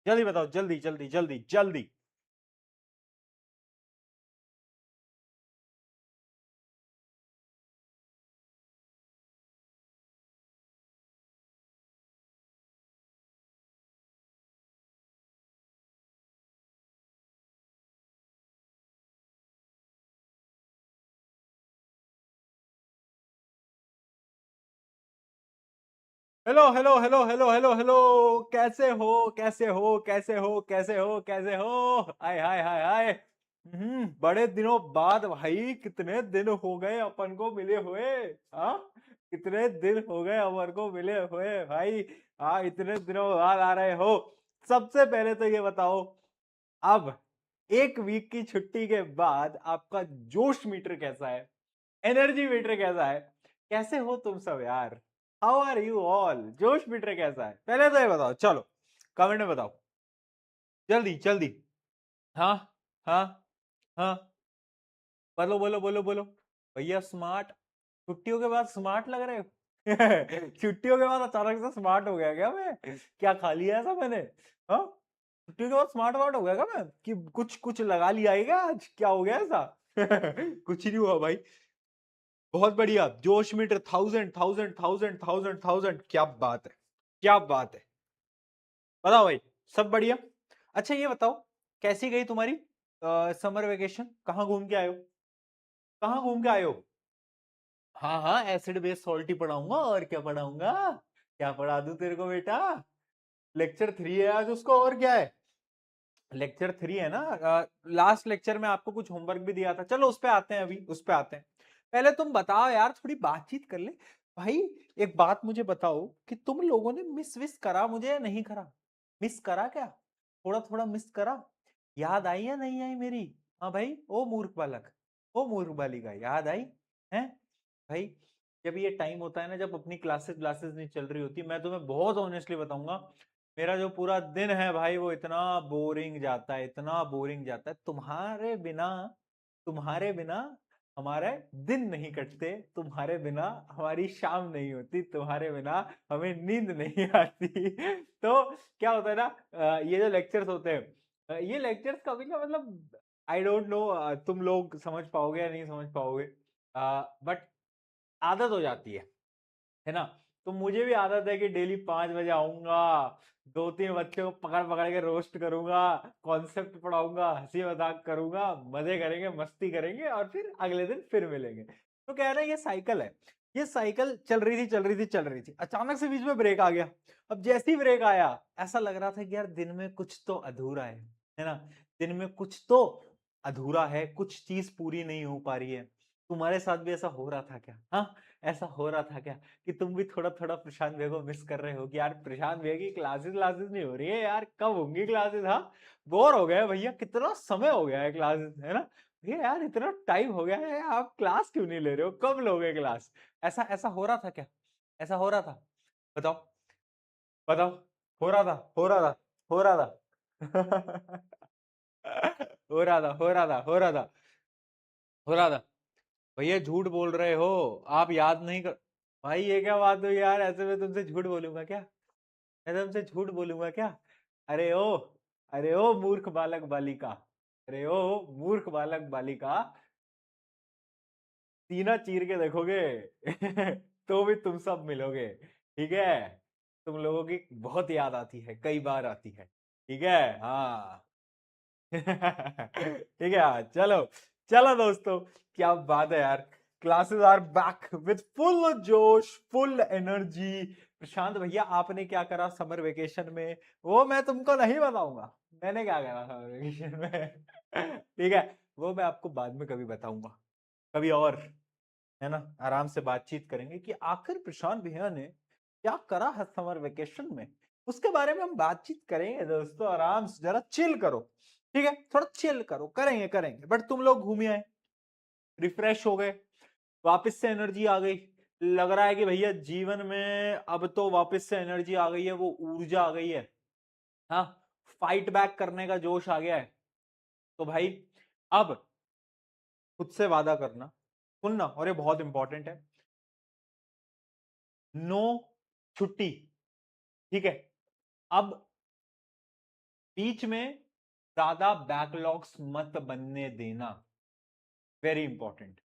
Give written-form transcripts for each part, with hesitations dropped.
जल्दी बताओ, जल्दी जल्दी जल्दी जल्दी। Hello hello hello hello hello hello. कैसे हो, कैसे हो, कैसे हो, कैसे हो, कैसे हो? हाय हाय हाय हाय। बड़े दिनों बाद भाई, कितने दिन हो गए अपन को मिले हुए। हाँ, कितने दिन हो गए अपन को मिले हुए भाई। हाँ, इतने दिनों बाद आ रहे हो। सबसे पहले तो ये बताओ, अब एक वीक की छुट्टी के बाद आपका जोश मीटर कैसा है? एनर्जी मीटर कैसा है? कैसे हो तुम सब यार? How are you all? जोश मीटर कैसा है, पहले तो ये बताओ। चलो, कमेंट में बताओ, जल्दी जल्दी। हाँ, हाँ, हाँ। बोलो बोलो बोलो बोलो। भैया स्मार्ट? छुट्टियों के बाद स्मार्ट लग रहे हो? छुट्टियों के बाद अचानक से स्मार्ट हो गया क्या मैं? क्या खा लिया ऐसा मैंने? हाँ, छुट्टियों के बाद स्मार्ट वार्ट हो गया क्या मैं, कि कुछ कुछ लगा लिया है क्या? आज क्या हो गया ऐसा? कुछ ही नहीं हुआ भाई। बहुत बढ़िया, जोश meter thousand thousand thousand thousand thousand. क्या बात है, क्या बात है। बताओ भाई, सब बढ़िया। अच्छा ये बताओ, कैसी गई तुम्हारी समर वेकेशन? कहाँ घूम के आए हो? कहाँ घूम के आए हो? हाँ हाँ, एसिड बेस सॉल्ट ही पढ़ाऊंगा, और क्या पढ़ाऊंगा? क्या पढ़ा दूं तेरे को बेटा? लेक्चर 3 है आज उसको, और क्या है? लेक्चर 3 है ना। लास्ट लेक्चर में आपको कुछ होमवर्क भी दिया था। चलो उस पे आते हैं, अभी उस पे आते हैं। पहले तुम बताओ यार, थोड़ी बातचीत कर ले भाई। एक बात मुझे बताओ कि तुम लोगों ने मिस विस करा मुझे या नहीं करा? मिस करा क्या? थोड़ा थोड़ा मिस करा? याद आई या नहीं आई मेरी? हाँ भाई, ओ मूर्ख बालक, ओ मूर्ख बालिका, याद आई है भाई? जब ये टाइम होता है ना, जब अपनी क्लासेस क्लासेस नहीं चल रही होती, मैं तुम्हें बहुत ऑनेस्टली बताऊंगा, मेरा जो पूरा दिन है भाई वो इतना बोरिंग जाता है, इतना बोरिंग जाता है। तुम्हारे बिना हमारे दिन नहीं कटते, तुम्हारे बिना हमारी शाम नहीं होती, तुम्हारे बिना हमें नींद नहीं आती। तो क्या होता है ना, ये जो लेक्चर्स होते हैं, ये लेक्चर्स कभी का मतलब, आई डोंट नो तुम लोग समझ पाओगे या नहीं समझ पाओगे, बट आदत हो जाती है ना? तो मुझे भी आदत है कि डेली 5 बजे आऊंगा, 2-3 बच्चों को पकड़ पकड़ के रोस्ट करूंगा, कॉन्सेप्ट पढ़ाऊंगा, हंसी मजाक करूंगा, मजे करेंगे, मस्ती करेंगे, और फिर अगले दिन फिर मिलेंगे। तो कह रहे हैं ये साइकिल है। ये साइकिल चल रही थी चल रही थी चल रही थी, अचानक से बीच में ब्रेक आ गया। अब जैसे ही ब्रेक आया, ऐसा लग रहा था कि यार दिन में कुछ तो अधूरा है ना? दिन में कुछ तो अधूरा है, कुछ चीज पूरी नहीं हो पा रही है। तुम्हारे साथ भी ऐसा हो रहा था क्या? हाँ, ऐसा हो रहा था क्या कि तुम भी थोड़ा थोड़ा प्रशांत भैया को मिस कर रहे हो कि यार प्रशांत भैया की क्लासेस क्लासेस नहीं हो रही है यार, कब होंगी क्लासेस? हाँ, बोर हो गए भैया, कितना समय हो गया है क्लासेस, है ना? भैया यार, इतना टाइम हो गया है, आप क्लास क्यों नहीं ले रहे हो? कब लोगे क्लास? ऐसा ऐसा हो रहा था क्या? ऐसा हो रहा था? बताओ, बताओ। हो रहा था, हो रहा था, हो रहा था। हो रहा था, हो रहा था, हो रहा था, हो रहा था। भैया झूठ बोल रहे हो, आप याद नहीं कर। भाई ये क्या बात हुई यार, ऐसे में तुमसे झूठ बोलूंगा क्या? मैं तुमसे झूठ बोलूंगा क्या? अरे ओ, अरे ओ मूर्ख बालक बालिका, अरे ओ मूर्ख बालक बालिका, सीना चीर के देखोगे तो भी तुम सब मिलोगे, ठीक है? तुम लोगों की बहुत याद आती है, कई बार आती है, ठीक है? हाँ। ठीक है, हाँ, चलो। चलो दोस्तों, क्या बात है यार। Classes are back with full जोश, फुल एनर्जी। प्रशांत भैया, आपने क्या करा समर वेकेशन में, वो मैं तुमको नहीं बताऊंगा। मैंने क्या करा समर वेकेशन में। ठीक है, वो मैं आपको बाद में कभी बताऊंगा, कभी और, है ना? आराम से बातचीत करेंगे कि आखिर प्रशांत भैया ने क्या करा है समर वेकेशन में। उसके बारे में हम बातचीत करेंगे दोस्तों, आराम से, जरा चिल करो, ठीक है? थोड़ा चिल करो, करेंगे करेंगे। बट तुम लोग घूम आए, रिफ्रेश हो गए, वापस से एनर्जी आ गई। लग रहा है कि भैया जीवन में अब तो वापस से एनर्जी आ गई है, वो ऊर्जा आ गई है। हाँ, फाइट बैक करने का जोश आ गया है। तो भाई, अब खुद से वादा करना, सुनना, और ये बहुत इंपॉर्टेंट है, नो छुट्टी, ठीक है? अब बीच में ज्यादा बैकलॉग्स मत बनने देना, वेरी इंपॉर्टेंट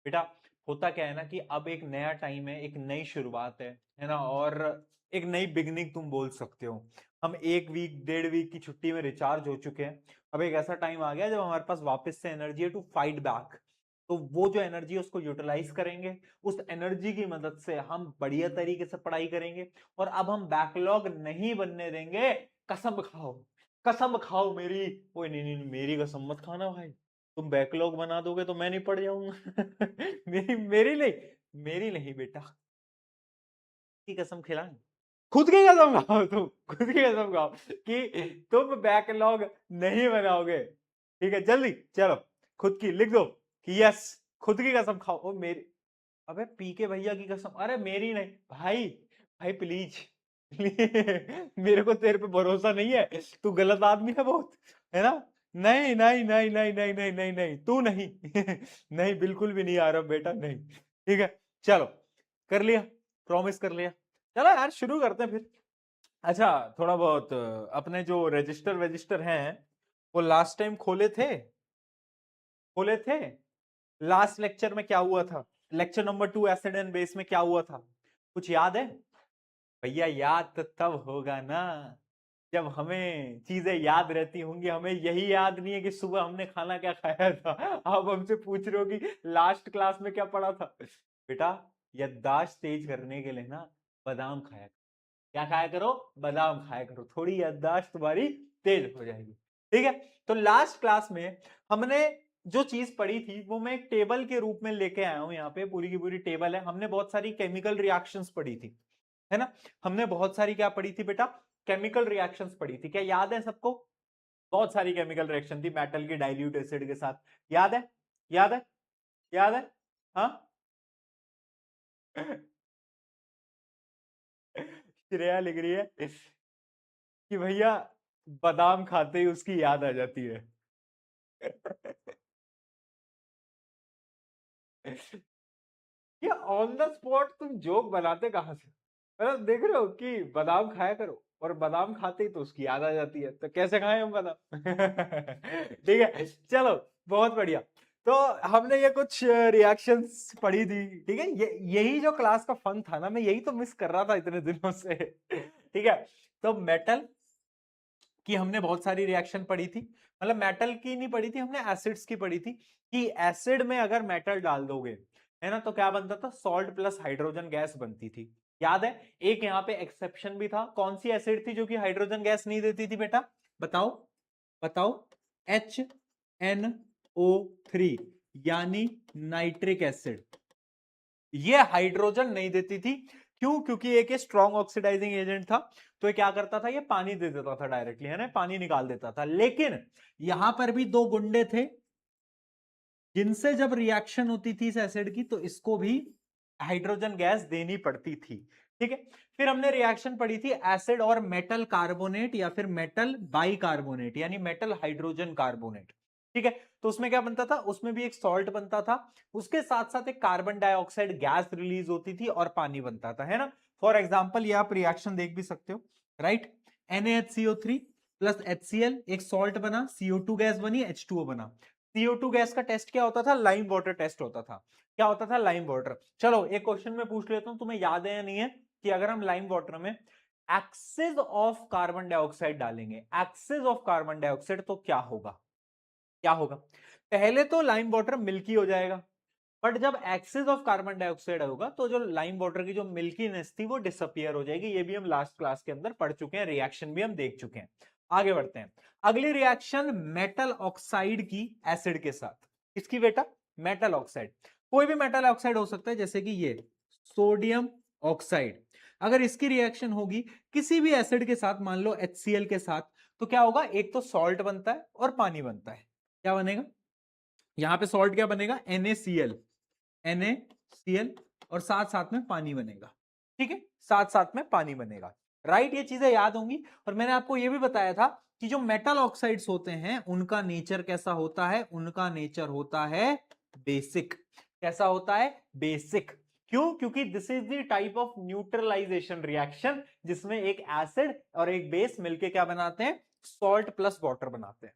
बेटा। होता क्या है ना कि अब एक नया टाइम है, एक नई शुरुआत है ना, और एक नई बिगनिंग तुम बोल सकते हो। हम 1 वीक 1.5 वीक की छुट्टी में रिचार्ज हो चुके हैं। अब एक ऐसा टाइम आ गया जब हमारे पास वापस से एनर्जी है टू फाइट बैक। तो वो जो एनर्जी है उसको यूटिलाइज करेंगे। उस एनर्जी की मदद से हम बढ़िया तरीके से पढ़ाई करेंगे, और अब हम बैकलॉग नहीं बनने देंगे। कसम खाओ, कसम खाओ मेरी। ओए नहीं नहीं, मेरी कसम मत खाना भाई। तुम बैकलॉग बना दोगे तो मैं नहीं पढ़ जाऊंगा। मेरी नहीं बेटा, की कसम खिलाएं। खुद की कसम खाओ, तुम खुद की कसम खाओ कि तुम बैकलॉग नहीं बनाओगे। ठीक है, जल्दी चलो खुद की लिख दो कि यस, खुद की कसम खाओ। ओ मेरी, अबे पीके भैया की कसम, अरे मेरी नहीं भाई। भाई प्लीज, मेरे को तेरे पे भरोसा नहीं है, तू गलत आदमी है बहुत, है ना। नहीं नहीं नहीं नहीं नहीं नहीं नहीं नहीं, तू नहीं। नहीं बिल्कुल भी नहीं आ रहा बेटा, नहीं। ठीक है, चलो कर लिया, प्रॉमिस कर लिया। चलो यार शुरू करते हैं फिर। अच्छा, थोड़ा बहुत अपने जो रजिस्टर वेजिस्टर हैं वो लास्ट टाइम खोले थे। लास्ट लेक्चर में क्या हुआ था? Lecture number 2 acid and base में क्या हुआ था? कुछ याद है? भैया याद तो तब होगा ना जब हमें चीजें याद रहती होंगी। हमें यही याद नहीं है कि सुबह हमने खाना क्या खाया था। आप हमसे पूछ रहे हो कि लास्ट क्लास में क्या पढ़ा था। बेटा, याददाश्त तेज करने के लिए ना बादाम खाया करो। क्या खाया करो? बादाम खाया करो, थोड़ी याददाश्त तुम्हारी तेज हो जाएगी। ठीक है, तो लास्ट क्लास में हमने जो चीज पढ़ी थी वो मैं एक टेबल के रूप में लेके आया हूं। यहाँ पे पूरी की पूरी टेबल है। हमने बहुत सारी केमिकल रिएक्शंस पढ़ी थी, है ना। हमने बहुत सारी क्या पढ़ी थी बेटा? केमिकल रिएक्शंस पढ़ी थी। क्या याद है सबको? बहुत सारी केमिकल रिएक्शन थी मेटल की डाइल्यूट एसिड के साथ। याद है? याद है? याद है? हाँ। श्रेया लिख रही है कि भैया बादाम खाते ही उसकी याद आ जाती है। ये ऑन द स्पॉट तुम जोक बनाते कहां से? मतलब देख रहे हो कि बादाम खाया करो और बादाम खाते ही तो उसकी याद आ जाती है, तो कैसे खाएं हम बादाम? ठीक है, चलो बहुत बढ़िया। तो हमने ये कुछ रिएक्शंस पढ़ी थी। ठीक है, यही जो क्लास का फन था ना, मैं यही तो मिस कर रहा था इतने दिनों से। ठीक है, तो मेटल कि हमने बहुत सारी रिएक्शन पढ़ी थी। मतलब मेटल की नहीं पढ़ी थी हमने, एसिड्स की पढ़ी थी कि एसिड में अगर मेटल डाल दोगे, है ना, तो क्या बनता था? सॉल्ट प्लस हाइड्रोजन गैस बनती थी। याद है? एक यहाँ पे एक्सेप्शन भी था। कौन सी एसिड थी जो कि हाइड्रोजन गैस नहीं देती थी बेटा? बताओ, बताओ। HNO3 यानी नाइट्रिक एसिड, ये हाइड्रोजन नहीं देती थी। क्यों? क्योंकि एक स्ट्रॉन्ग ऑक्सीडाइजिंग एजेंट था। तो ये क्या करता था? ये पानी दे देता था डायरेक्टली, है ना, पानी निकाल देता था। लेकिन यहां पर भी दो गुंडे थे जिनसे जब रिएक्शन होती थी इस एसिड की, तो इसको भी हाइड्रोजन गैस देनी पड़ती थी। ठीक है, फिर हमने रिएक्शन पढ़ी थी एसिड और मेटल कार्बोनेट या फिर मेटल बाई कार्बोनेट यानी मेटल हाइड्रोजन कार्बोनेट। ठीक है, तो उसमें क्या बनता था? उसमें भी एक सॉल्ट बनता था, उसके साथ साथ एक कार्बन डाइऑक्साइड गैस रिलीज होती थी और पानी बनता था, है ना। फॉर एग्जाम्पल ये आप रिएक्शन देख भी सकते हो, राइट। NaHCO3 प्लस HCl, एक सॉल्ट बना, CO2 गैस बनी, H2O बना। CO2 गैस का टेस्ट क्या होता था? लाइम वाटर टेस्ट होता था। क्या होता था? Lime water. चलो एक क्वेश्चन में पूछ लेता हूं, तुम्हें याद है या नहीं है, कि अगर हम लाइम वाटर में एक्सेस ऑफ कार्बन डाइऑक्साइड डालेंगे, एक्सेस ऑफ कार्बन डाइऑक्साइड, तो क्या होगा? क्या होगा? पहले तो लाइम वाटर मिल्की हो जाएगा, बट जब एक्सेस ऑफ कार्बन डाइऑक्साइड होगा तो जो लाइम वाटर की जो मिल्कीनेस थी वो डिसअपियर हो जाएगी। ये भी हम लास्ट क्लास के अंदर पढ़ चुके हैं, रिएक्शन भी हम देख चुके हैं। आगे बढ़ते हैं। अगली रिएक्शन मेटल ऑक्साइड की एसिड के साथ। किसकी बेटा? Metal oxide. कोई भी मेटल ऑक्साइड हो सकता है, जैसे कि ये सोडियम ऑक्साइड। अगर इसकी रिएक्शन होगी किसी भी एसिड के साथ, मान लो HCl के साथ, तो क्या होगा? एक तो सॉल्ट बनता है और पानी बनता है। क्या बनेगा? यहां पे सॉल्ट क्या बनेगा? NaCl, NaCl, और साथ साथ में पानी बनेगा। ठीक है, साथ साथ में पानी बनेगा, राइट। ये चीजें याद होंगी। और मैंने आपको यह भी बताया था कि जो मेटल ऑक्साइड्स होते हैं उनका नेचर कैसा होता है? उनका नेचर होता है बेसिक। कैसा होता है? बेसिक। क्यों? क्योंकि this is the type of neutralization reaction जिसमें एक एसिड और एक बेस मिलके क्या बनाते हैं? सॉल्ट प्लस वाटर बनाते हैं,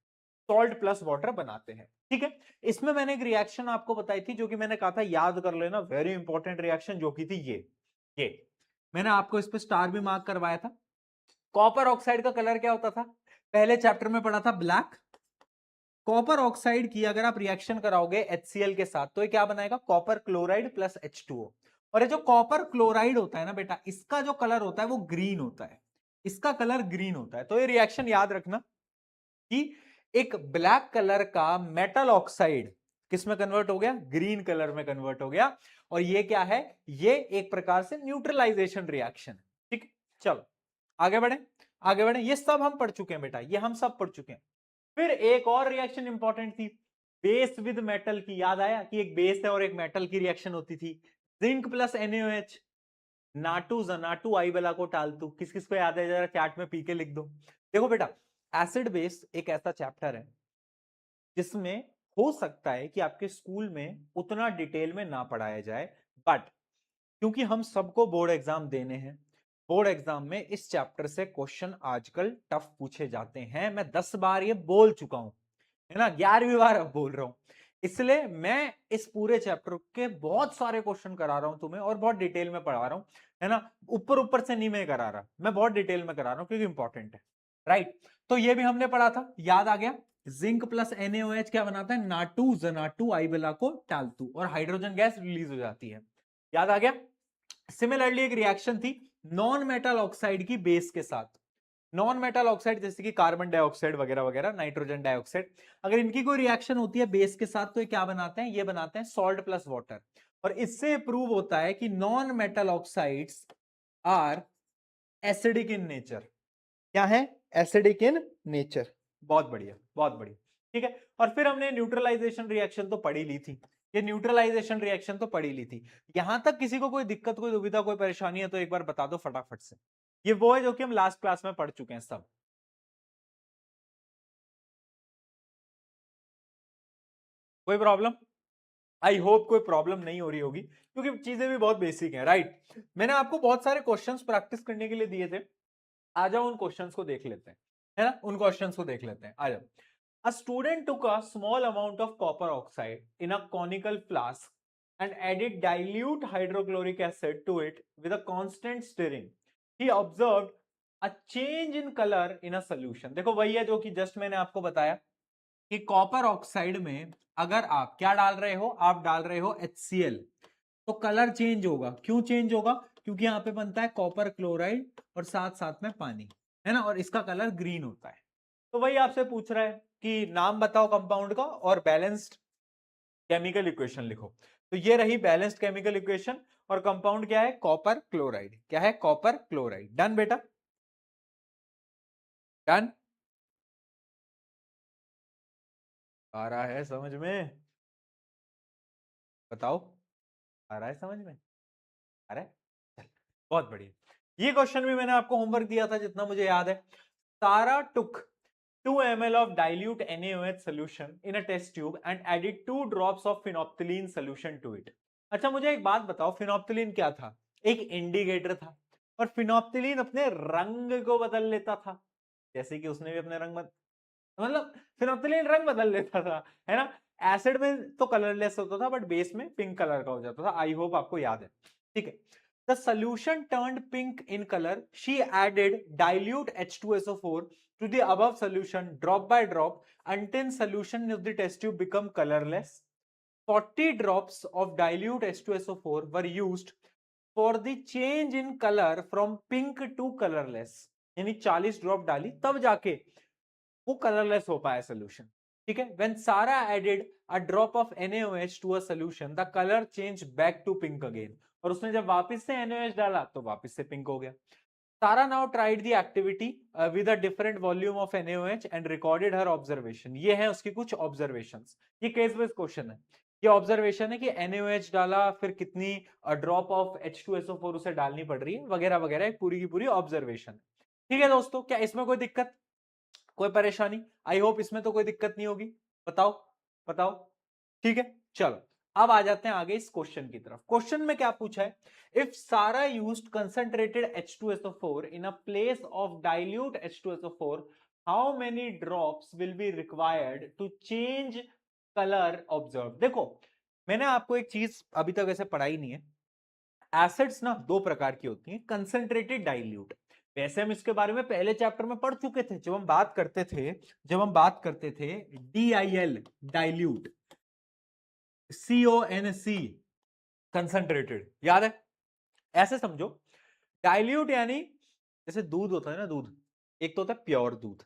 सॉल्ट प्लस वाटर बनाते हैं। ठीक है, इसमें मैंने एक रिएक्शन आपको बताई थी जो कि मैंने कहा था याद कर लेना, वेरी इंपॉर्टेंट रिएक्शन, जो कि थी ये मैंने आपको इस पे स्टार भी मार्क करवाया था। कॉपर ऑक्साइड का कलर क्या होता था, पहले चैप्टर में पढ़ा था, ब्लैक। कॉपर ऑक्साइड की अगर आप रिएक्शन कराओगे HCl के साथ तो ये क्या बनाएगा, कॉपर क्लोराइड प्लस H2O। और ये जो कॉपर क्लोराइड होता है ना बेटा, इसका जो कलर होता है वो ग्रीन होता है, इसका कलर ग्रीन होता है। तो ये रिएक्शन याद रखना कि एक ब्लैक कलर का मेटल ऑक्साइड किस में कन्वर्ट हो गया, ग्रीन कलर में कन्वर्ट हो गया। और ये क्या है, ये एक प्रकार से न्यूट्रलाइजेशन रिएक्शन है। ठीक, चलो आगे बढ़े, आगे बढ़े। ये सब हम पढ़ चुके हैं बेटा, ये हम सब पढ़ चुके हैं। फिर एक और रिएक्शन इंपॉर्टेंट थी, बेस विद मेटल की। याद आया कि एक बेस है और एक मेटल की रिएक्शन होती थी, जिंक प्लस NaOH, नाटू जनाटू आई बला को टालतू। किस किस को याद है, जरा चैट में पी के लिख दो। देखो बेटा, एसिड बेस एक ऐसा चैप्टर है जिसमें हो सकता है कि आपके स्कूल में उतना डिटेल में ना पढ़ाया जाए, बट क्योंकि हम सबको बोर्ड एग्जाम देने हैं, बोर्ड एग्जाम में इस चैप्टर से क्वेश्चन आजकल टफ पूछे जाते हैं। मैं 10 बार ये बोल चुका हूं, है ना, 11वीं बार अब बोल रहा हूं। इसलिए मैं इस पूरे चैप्टर के बहुत सारे क्वेश्चन करा रहा हूं तुम्हें, और बहुत डिटेल में पढ़ा रहा हूं, है ना। ऊपर ऊपर से नहीं मैं करा रहा, मैं बहुत डिटेल में करा रहा हूं क्योंकि इंपॉर्टेंट है, राइट। तो ये भी हमने पढ़ा था, याद आ गया। जिंक प्लस NaOH क्या बनाता है, नाटू जनाटू आई बेला को टालतू, और हाइड्रोजन गैस रिलीज हो जाती है, याद आ गया। सिमिलरली एक रिएक्शन थी नॉन मेटल ऑक्साइड की बेस के साथ, नॉन मेटल ऑक्साइड जैसे कि कार्बन डाइऑक्साइड वगैरह वगैरह, नाइट्रोजन डाइऑक्साइड, अगर इनकी कोई रिएक्शन होती है बेस के साथ तो ये क्या बनाते हैं, ये बनाते हैं सॉल्ट प्लस वाटर। और इससे प्रूव होता है कि non metal oxides are acidic in nature. क्या है, एसिडिक इन नेचर। बहुत बढ़िया, बहुत बढ़िया। ठीक है, और फिर हमने न्यूट्रलाइजेशन रिएक्शन तो पढ़ी ली थी, ये न्यूट्रलाइजेशन रिएक्शन तो पढ़ी ली थी। यहां तक किसी को कोई दिक्कत, कोई दुविधा, कोई परेशानी है तो एक बार बता दो फटाफट से। ये वो है जो कि हम लास्ट क्लास में पढ़ चुके हैं सब। कोई प्रॉब्लम, आई होप कोई प्रॉब्लम नहीं हो रही होगी क्योंकि चीजें भी बहुत बेसिक हैं, राइट। मैंने आपको बहुत सारे क्वेश्चंस प्रैक्टिस करने के लिए दिए थे, आ जाओ उन क्वेश्चंस को देख लेते हैं, है ना, उन क्वेश्चंस को देख लेते हैं, आ जाओ। A student took a small amount of copper oxide in a conical flask and added dilute hydrochloric acid to it with a constant stirring. He observed a change in color in a solution. देखो वही है जो कि just मैंने आपको बताया कि copper oxide में अगर आप क्या डाल रहे हो, आप डाल रहे हो HCl, तो कलर चेंज होगा। क्यों चेंज होगा, क्योंकि यहाँ पे बनता है कॉपर क्लोराइड और साथ साथ में पानी, है ना, और इसका कलर ग्रीन होता है। तो वही आपसे पूछ रहा है कि नाम बताओ कंपाउंड का और बैलेंस्ड केमिकल इक्वेशन लिखो। तो ये रही बैलेंस्ड केमिकल इक्वेशन, और कंपाउंड क्या है, कॉपर क्लोराइड। क्या है, कॉपर क्लोराइड। डन बेटा, डन। आ रहा है समझ में, बताओ, आ रहा है समझ में, आ रहा है, चल, बहुत बढ़िया। ये क्वेश्चन भी मैंने आपको होमवर्क दिया था जितना मुझे याद है। सारा टुक 2 ml of dilute NaOH solution in a test tube and added 2 drops of phenolphthalein solution to it. अच्छा मुझे एक बात बताओ, फिनोप्थलीन क्या था, एक इंडिकेटर था, और फिनोप्थलीन अपने रंग को बदल लेता था, जैसे कि उसने भी अपने रंग मतलब फिनोप्थलीन रंग बदल लेता था, है ना। एसिड में तो कलरलेस होता था बट बेस में पिंक कलर का हो जाता था। आई होप आपको याद है, ठीक है। The solution turned pink in color. She added dilute H2SO4 to the above solution drop by drop until solution of the test tube become colorless. 40 drops of dilute H2SO4 were used for the change in color from pink to colorless. यानी 40 drop डाली तब जाके वो colourless हो पाया solution, ठीक है। When Sarah added a drop of NaOH to a solution, the color changed back to pink again. और उसने जब वापस से NaOH डाला तो वापस से पिंक हो गया। Sarah now tried the activity with a different volume of NaOH and recorded her observation. ये है उसकी कुछ observations। ये केस बेस्ड क्वेश्चन है। ये ऑब्जर्वेशन है कि NaOH डाला, फिर कितनी ड्रॉप ऑफ H2SO4 उसे डालनी पड़ रही है, वगैरह वगैरह, एक पूरी की पूरी ऑब्जर्वेशन। ठीक है दोस्तों, क्या इसमें कोई दिक्कत, कोई परेशानी? आई होप इसमें तो कोई दिक्कत नहीं होगी। बताओ, बताओ, ठीक है। चलो अब आ जाते हैं आगे इस क्वेश्चन की तरफ। क्वेश्चन में क्या पूछा है, if Sara used concentrated H2SO4 in a place of dilute H2SO4 how many drops will be required to change colour observe. देखो मैंने आपको एक चीज अभी तक ऐसे पढ़ाई नहीं है, एसिड्स ना दो प्रकार की होती हैं, कंसंट्रेटेड, डाइल्यूट। वैसे हम इसके बारे में पहले चैप्टर में पढ़ चुके थे, जब हम बात करते थे DIL डाइल्यूट, CONC कंसंट्रेटेड, याद है? ऐसे समझो, डाइल्यूट यानी जैसे दूध होता है ना, दूध एक तो होता है प्योर दूध,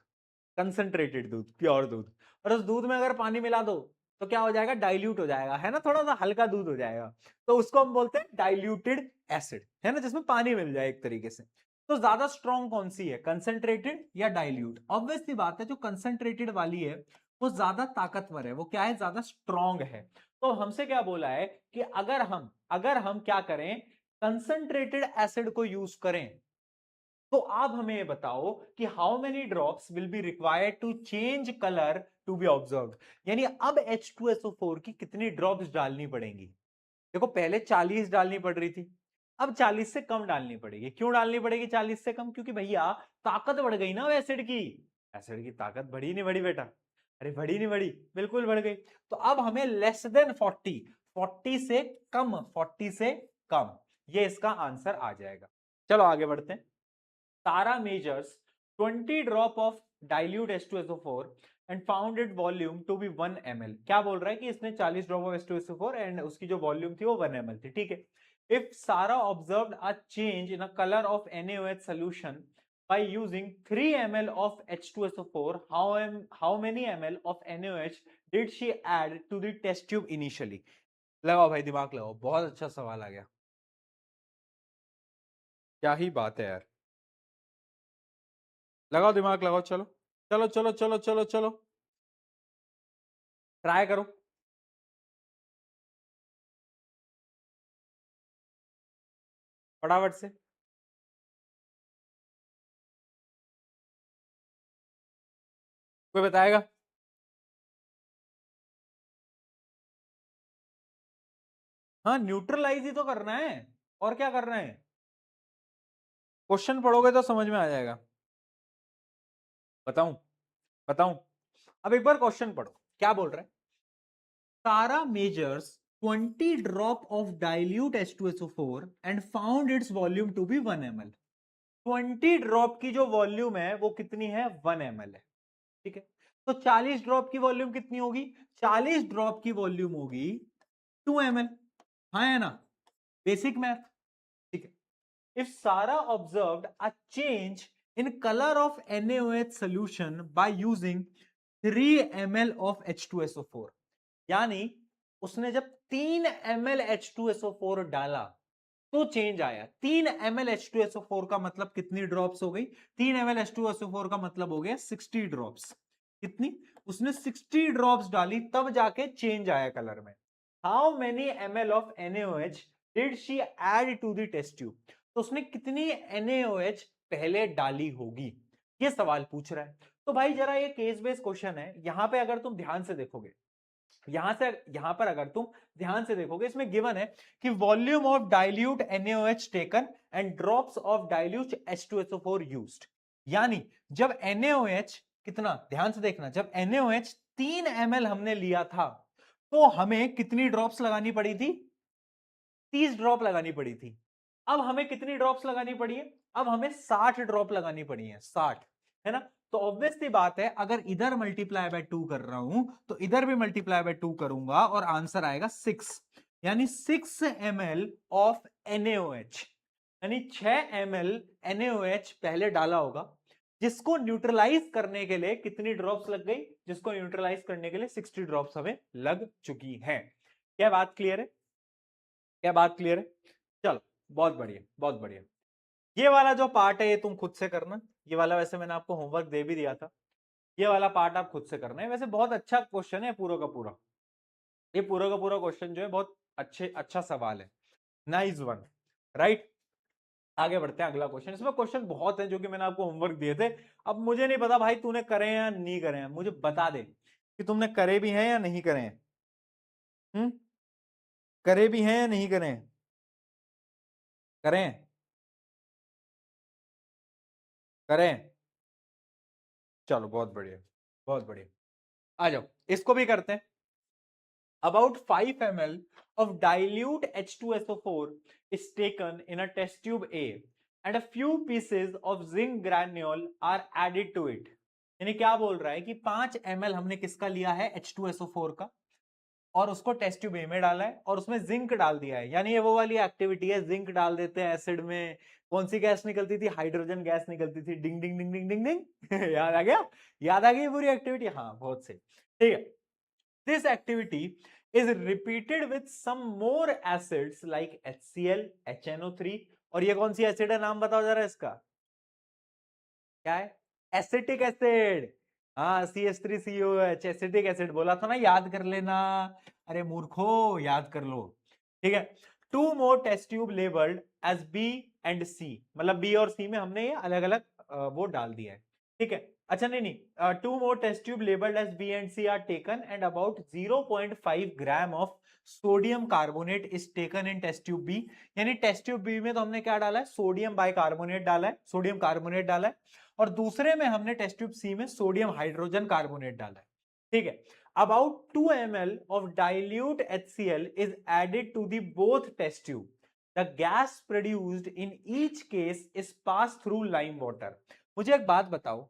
कंसंट्रेटेड दूध, प्योर दूध, और उस दूध में अगर पानी मिला दो तो क्या हो जाएगा? डाइल्यूट हो जाएगा, है ना, थोड़ा सा हल्का दूध हो जाएगा। तो उसको हम बोलते हैं डाइल्यूटेड एसिड, है ना, जिसमें पानी मिल जाए एक तरीके से। तो ज्यादा स्ट्रॉन्ग कौन सी है, कंसंट्रेटेड या डाइल्यूट? ऑब्वियस सी बात है, जो कंसंट्रेटेड वाली है वो ज्यादा ताकतवर है, वो क्या है, ज्यादा स्ट्रॉन्ग है। तो हमसे क्या बोला है कि अगर हम क्या करें, कंसंट्रेटेड एसिड को यूज करें, तो आप हमें बताओ कि how many drops will be required to change colour to be observe. यानी अब H2SO4 की कितनी ड्रॉप्स डालनी पड़ेंगी? देखो पहले 40 डालनी पड़ रही थी, अब 40 से कम डालनी पड़ेगी। क्यों डालनी पड़ेगी 40 से कम? क्योंकि भैया ताकत बढ़ गई ना एसिड की। एसिड की ताकत बढ़ी नहीं बढ़ी बेटा? अरे बढ़ी नहीं बढ़ी? बिल्कुल बढ़ गई। तो अब हमें लेस देन 40, 40 से कम, ये इसका आंसर आ जाएगा। चलो आगे बढ़ते हैं। Tara measures 20 drop of dilute H2SO4 and found its volume to be 1 ml। क्या बोल रहा है कि इसने 40 ड्रॉप ऑफ H2SO4 एंड उसकी जो वॉल्यूम थी वो 1 ml थी, ठीक है। If Sara observed a change in the color of NaOH solution by using 3 ml of H2SO4, how many ml of NaOH did she add to the test tube initially? लगाओ भाई दिमाग लगाओ, बहुत अच्छा सवाल आ गया, क्या ही बात है यार, लगाओ दिमाग लगाओ, चलो चलो चलो चलो चलो चलो ट्राई करो। फटाफट से। कोई बताएगा? हाँ न्यूट्रलाइज ही तो करना है, और क्या करना है? क्वेश्चन पढ़ोगे तो समझ में आ जाएगा। बताऊं? बताऊं? अब एक बार क्वेश्चन पढ़ो, क्या बोल रहा है? Tara measures 20 drop of dilute H2SO4 and found its volume to be 1 ml। 20 drop की जो वॉल्यूम है वो कितनी है? 1 ml है, ठीक है। तो 40 ड्रॉप की वॉल्यूम कितनी होगी? 40 ड्रॉप की वॉल्यूम होगी 2 ml, हाँ है ना, बेसिक मैथ, ठीक है। If Sara observed a change in color of NaOH solution by using 3 ml of H2SO4, यानी उसने जब 3 ml H2SO4 डाला तो चेंज आया। 3 ml H2SO4 का मतलब कितनी ड्रॉप्स हो गई? 3 ml H2SO4 का मतलब हो गया 60 ड्रॉप्स। कितनी? उसने 60 ड्रॉप्स डाली तब जाके चेंज आया कलर में। How many ml of NaOH did she add to the test tube? तो उसने कितनी NaOH पहले डाली होगी, ये सवाल पूछ रहा है। तो भाई जरा ये केस बेस्ड क्वेश्चन है, यहां पे अगर तुम ध्यान से देखोगे, यहां पर अगर तुम ध्यान से देखोगे, इसमें गिवन है कि volume of dilute NaOH taken and drops of dilute H2SO4 used. यानी जब NaOH कितना, ध्यान से देखना, जब NaOH 3 ml हमने लिया था तो हमें कितनी ड्रॉप्स लगानी पड़ी थी? 30 ड्रॉप लगानी पड़ी थी। अब हमें कितनी ड्रॉप्स लगानी पड़ी है? अब हमें 60 ड्रॉप लगानी पड़ी है, 60, है ना। तो ऑब्वियस सी बात है, अगर इधर मल्टीप्लाई बाय 2 कर रहा हूं तो इधर भी मल्टीप्लाई बाय 2 करूंगा और आंसर आएगा 6, यानी 6 ml ऑफ NaOH, यानी 6 ml NaOH पहले डाला होगा, जिसको न्यूट्रलाइज करने के लिए कितनी ड्रॉप्स लग गई? जिसको न्यूट्रलाइज करने के लिए 60 ड्रॉप्स हमें लग चुकी है। क्या बात क्लियर है? क्या बात क्लियर है? चलो बहुत बढ़िया, बहुत बढ़िया। ये वाला जो पार्ट है ये तुम खुद से करना, ये वाला वैसे मैंने आपको होमवर्क दे भी दिया था, ये वाला पार्ट आप खुद से करना है। वैसे बहुत अच्छा क्वेश्चन है पूरा का पूरा, ये पूरा का पूरा क्वेश्चन जो है बहुत अच्छा सवाल है, नाइस वन, राइट। आगे बढ़ते हैं, अगला क्वेश्चन। इसमें क्वेश्चन बहुत है जो कि मैंने आपको होमवर्क दिए थे। अब मुझे नहीं पता भाई तूने करे हैं या नहीं करे हैं, मुझे बता दे कि तुमने करे भी हैं या नहीं करे हैं। करे भी हैं या नहीं करे हैं? करें? करें? चलो बहुत बढ़िया, बहुत बढ़िया। आ जाओ, इसको भी करते हैं। About 5 ml of dilute H2SO4 is taken in a test tube A and a few pieces of zinc granule are added to it। यानी क्या बोल रहा है कि 5 ml हमने किसका लिया है, H2SO4 का, और उसको टेस्ट ट्यूब ए में डाला है और उसमें जिंक डाल दिया है। यानी ये वो वाली एक्टिविटी है, जिंक डाल देते हैं एसिड में, कौन सी गैस निकलती थी, हाइड्रोजन गैस निकलती थी, डिंग डिंग डिंग डिंग डिंग डिंग याद आ गया, याद आ गई पूरी एक्टिविटी, हाँ बहुत सही, ठीक है। This activity is repeated with some more acids like HCl, HNO3, और ये कौन सी एसिड है, नाम बताओ जरा इसका, क्या है, एसिटिक एसिड, हाँ CH3COH, एसिटिक एसिड, बोला था ना याद कर लेना, अरे मूर्खो याद कर लो, ठीक है। 2 more test tube labeled as B and C, मतलब B और C में हमने ये अलग अलग वो डाल दिया है, ठीक है। अच्छा नहीं नहीं, 2 more test tube labeled as B and C are taken and about 0.5 gram of sodium carbonate is taken in test tube B. यानी टेस्ट ट्यूब बी में तो हमने क्या डाला है, सोडियम बाइकार्बोनेट डाला है, सोडियम कार्बोनेट डाला है, और दूसरे में हमने टेस्ट ट्यूब सी में सोडियम हाइड्रोजन कार्बोनेट डाला है, ठीक है। About 2 ml of dilute HCl is added to the both test tube. The gas produced in each case is passed through lime water. मुझे एक बात बताओ,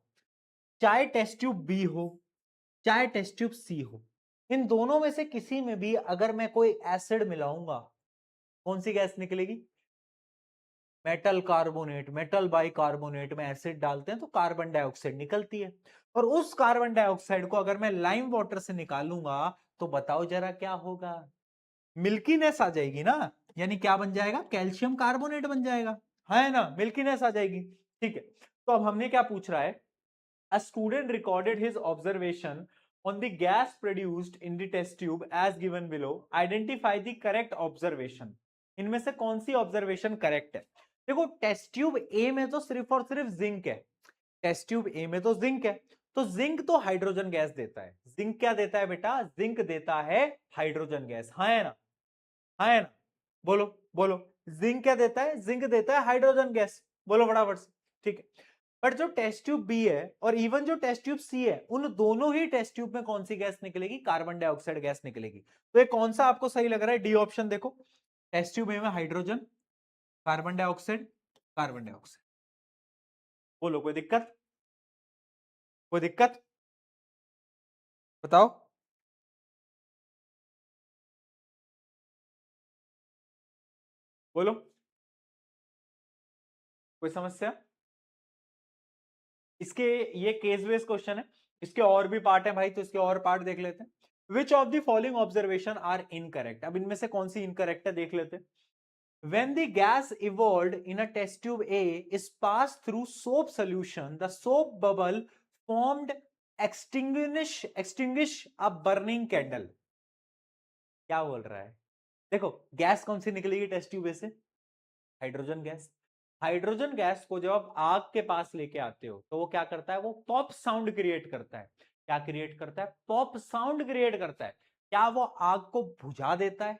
चाहे टेस्ट ट्यूब बी हो चाहे टेस्ट ट्यूब सी हो, इन दोनों में से किसी में भी अगर मैं कोई एसिड मिलाऊंगा, कौन सी गैस निकलेगी, मेटल कार्बोनेट, मेटल बाइकार्बोनेट में एसिड डालते हैं तो कार्बन डाइऑक्साइड निकलती है, और उस कार्बन डाइऑक्साइड को अगर मैं लाइम वाटर से निकालूंगा तो बताओ जरा क्या होगा, मिल्कीनेस आ जाएगी ना, यानी क्या बन जाएगा, कैल्शियम कार्बोनेट बन जाएगा, है ना, मिल्कीनेस आ जाएगी, ठीक है। तो अब हमने क्या पूछ रहा है, a student recorded his observation on the gas produced in the test tube as given below, identify the correct observation। इनमें से कौन सी ऑब्जर्वेशन करेक्ट है, देखो टेस्ट ट्यूब ए में तो सिर्फ और सिर्फ जिंक है, टेस्ट ट्यूब ए में तो जिंक है, तो जिंक तो हाइड्रोजन गैस देता है, जिंक क्या देता है बेटा, जिंक देता है हाइड्रोजन गैस, हाँ है ना, हाँ है ना, बोलो बोलो, जिंक क्या देता है, जिंक देता है हाइड्रोजन गैस, बोलो फटाफट से, ठीक है। बट जो टेस्ट ट्यूब बी है और इवन जो टेस्ट ट्यूब सी है, उन दोनों ही टेस्ट ट्यूब में कौन सी गैस निकलेगी, कार्बन डाइऑक्साइड गैस निकलेगी। तो ये कौन सा आपको सही लग रहा है, डी ऑप्शन देखो, टेस्ट ट्यूब ए में hydrogen, carbon dioxide, carbon dioxide, बोलो कोई दिक्कत, कोई दिक्कत, बताओ, बोलो, कोई समस्या, इसके ये केस बेस्ड क्वेश्चन है, इसके और भी पार्ट है भाई, तो इसके और पार्ट देख लेते हैं। Which of the following observation are incorrect, अब इनमें से कौन सी इनकरेक्ट है देख लेते हैं। When the gas evolved in a test tube A is passed through soap solution, the soap bubble formed extinguish a burning candle। क्या बोल रहा है, देखो गैस कौन सी निकलेगी टेस्ट ट्यूब से, हाइड्रोजन गैस, हाइड्रोजन गैस को जब आप आग के पास लेके आते हो तो वो क्या करता है, वो पॉप साउंड क्रिएट करता है, क्या क्रिएट करता है, पॉप साउंड क्रिएट करता है, क्या वो आग को बुझा देता है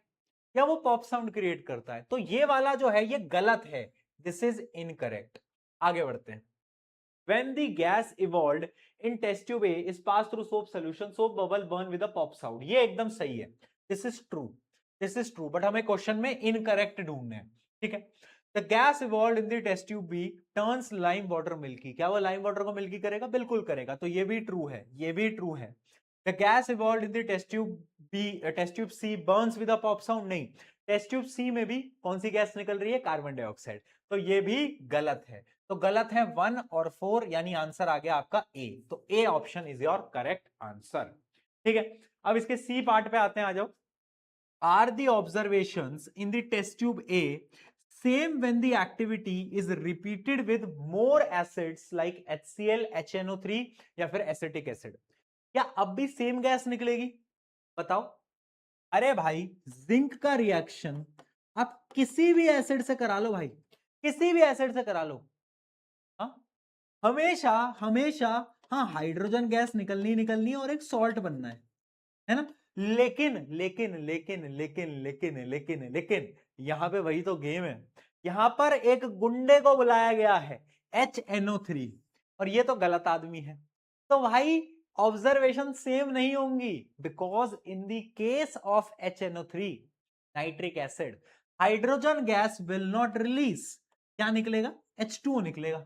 या वो पॉप साउंड क्रिएट करता है, तो ये वाला जो है ये गलत है, दिस इज इनकरेक्ट। आगे बढ़ते हैं। When the gas evolved in test tube A is passed through soap solution, soap bubble burn with a pop sound, ये एकदम सही है, this is true, this is true, but हमें क्वेश्चन में incorrect ढूंढने हैं, ठीक है। The gas evolved in the test tube B turns lime water milky, क्या वो lime water को मिल्की करेगा, बिल्कुल करेगा, तो ये भी ट्रू है, ये भी ट्रू है। The gas evolved in the test tube B, test tube C burns with a pop sound, नहीं, टेस्ट ट्यूब सी में भी कौन सी गैस निकल रही है, कार्बन डाइऑक्साइड, तो ये भी गलत है, तो गलत है 1 और 4, यानी आंसर आ गया आपका ए, तो A option is your correct answer, ठीक है। अब इसके सी पार्ट पे आते हैं, आ जाओ। Are the observations in the test tube A same when the activity is repeated with more acids like HCl, HNO3 या फिर एसिटिक एसिड, क्या अब भी सेम गैस निकलेगी, बताओ। अरे भाई जिंक का रिएक्शन आप किसी भी एसिड से करा लो भाई, किसी भी एसिड से करा लो, हाँ हमेशा हमेशा, हाँ हाइड्रोजन गैस निकलनी निकलनी है और एक सॉल्ट बनना है ना, लेकिन लेकिन लेकिन लेकिन लेकिन लेकिन लेकिन यहां पे वही तो गेम है, यहां पर एक गुंडे को बुलाया गया है HNO3, और ये तो गलत आदमी है, तो भाई ऑब्जर्वेशन सेम नहीं होंगी, because in the case of HNO3 nitric acid hydrogen gas will not release, क्या निकलेगा? H2O निकलेगा।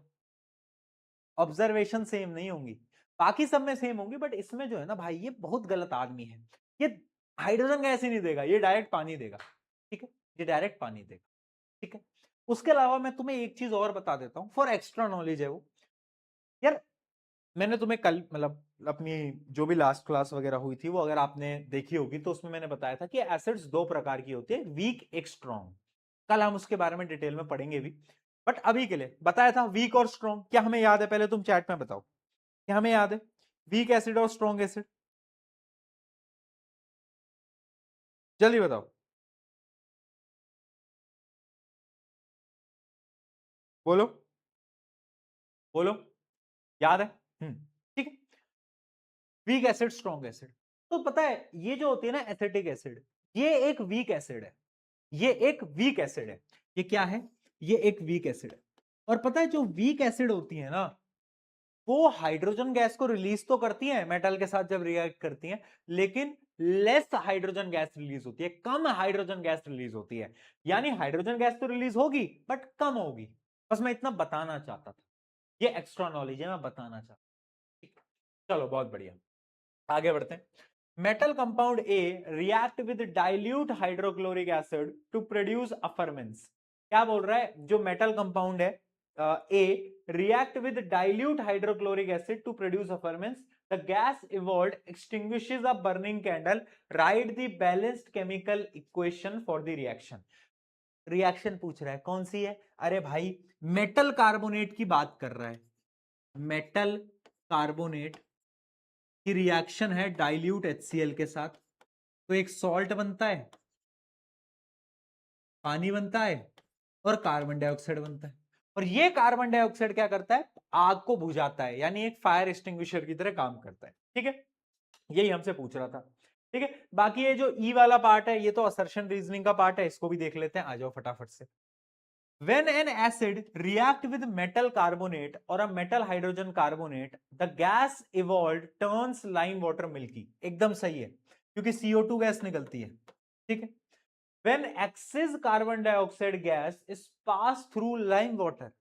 ऑब्जर्वेशन सेम नहीं होंगी, बाकी सब में सेम होंगी, बट इसमें जो है ना भाई, ये बहुत गलत आदमी है, ये हाइड्रोजन गैस ही नहीं देगा, ये डायरेक्ट पानी देगा। ठीक है, ये डायरेक्ट पानी देगा। ठीक है, उसके अलावा मैं तुम्हें एक चीज और बता देता हूं, फॉर एक्स्ट्रा नॉलेज है वो। यार मैंने तुम्हें कल मतलब अपनी जो भी लास्ट क्लास वगैरह हुई थी वो अगर आपने देखी होगी तो उसमें मैंने बताया था कि एसिड्स दो प्रकार की होती है, वीक एक स्ट्रॉन्ग। कल हम उसके बारे में डिटेल में पढ़ेंगे भी, बट अभी के लिए बताया था वीक और स्ट्रॉन्ग। क्या हमें याद है? पहले तुम चैट में बताओ, क्या हमें याद है वीक एसिड और स्ट्रॉन्ग एसिड? जल्दी बताओ, बोलो बोलो, याद है? ठीक है, वीक एसिड स्ट्रॉन्ग एसिड। तो पता है ये जो होती है ना एसिटिक एसिड, ये एक वीक एसिड है, ये एक वीक एसिड है। ये क्या है? ये एक वीक एसिड है। और पता है जो वीक एसिड होती है ना, वो हाइड्रोजन गैस को रिलीज तो करती है मेटल के साथ जब रिएक्ट करती है, लेकिन लेस हाइड्रोजन गैस रिलीज होती है, कम हाइड्रोजन गैस रिलीज होती है। यानी हाइड्रोजन गैस तो रिलीज होगी बट कम होगी। बस मैं इतना बताना चाहता था, ये एक्स्ट्रा नॉलेज है, मैं बताना चाहता। चलो बहुत बढ़िया, आगे बढ़ते हैं। Metal compound A react with dilute hydrochloric acid to produce effervescence. क्या बोल रहा है? जो मेटल कंपाउंड है A react with dilute hydrochloric acid to produce effervescence, the gas evolved extinguishes a burning candle, write the balanced chemical equation for the reaction। Reaction पूछ रहा है कौन सी है? अरे भाई मेटल कार्बोनेट की बात कर रहा है, मेटल कार्बोनेट की रिएक्शन है डाइल्यूट HCl के साथ, तो एक सॉल्ट बनता है, पानी बनता है और कार्बन डाइऑक्साइड बनता है। और ये कार्बन डाइऑक्साइड क्या करता है? आग को बुझाता है, यानी एक फायर एक्सटिंग्विशर की तरह काम करता है। ठीक है, यही हमसे पूछ रहा था। ठीक है, बाकी ये जो ई वाला पार्ट है ये तो असर्शन रीजनिंग का पार्ट है, इसको भी देख लेते हैं, आ जाओ फटाफट से। When an acid react with metal carbonate or a metal hydrogen carbonate, the gas evolved turns lime water milky। एकदम सही है, क्योंकि CO2 गैस निकलती है। ठीक है, when excess carbon dioxide gas is passed through lime water,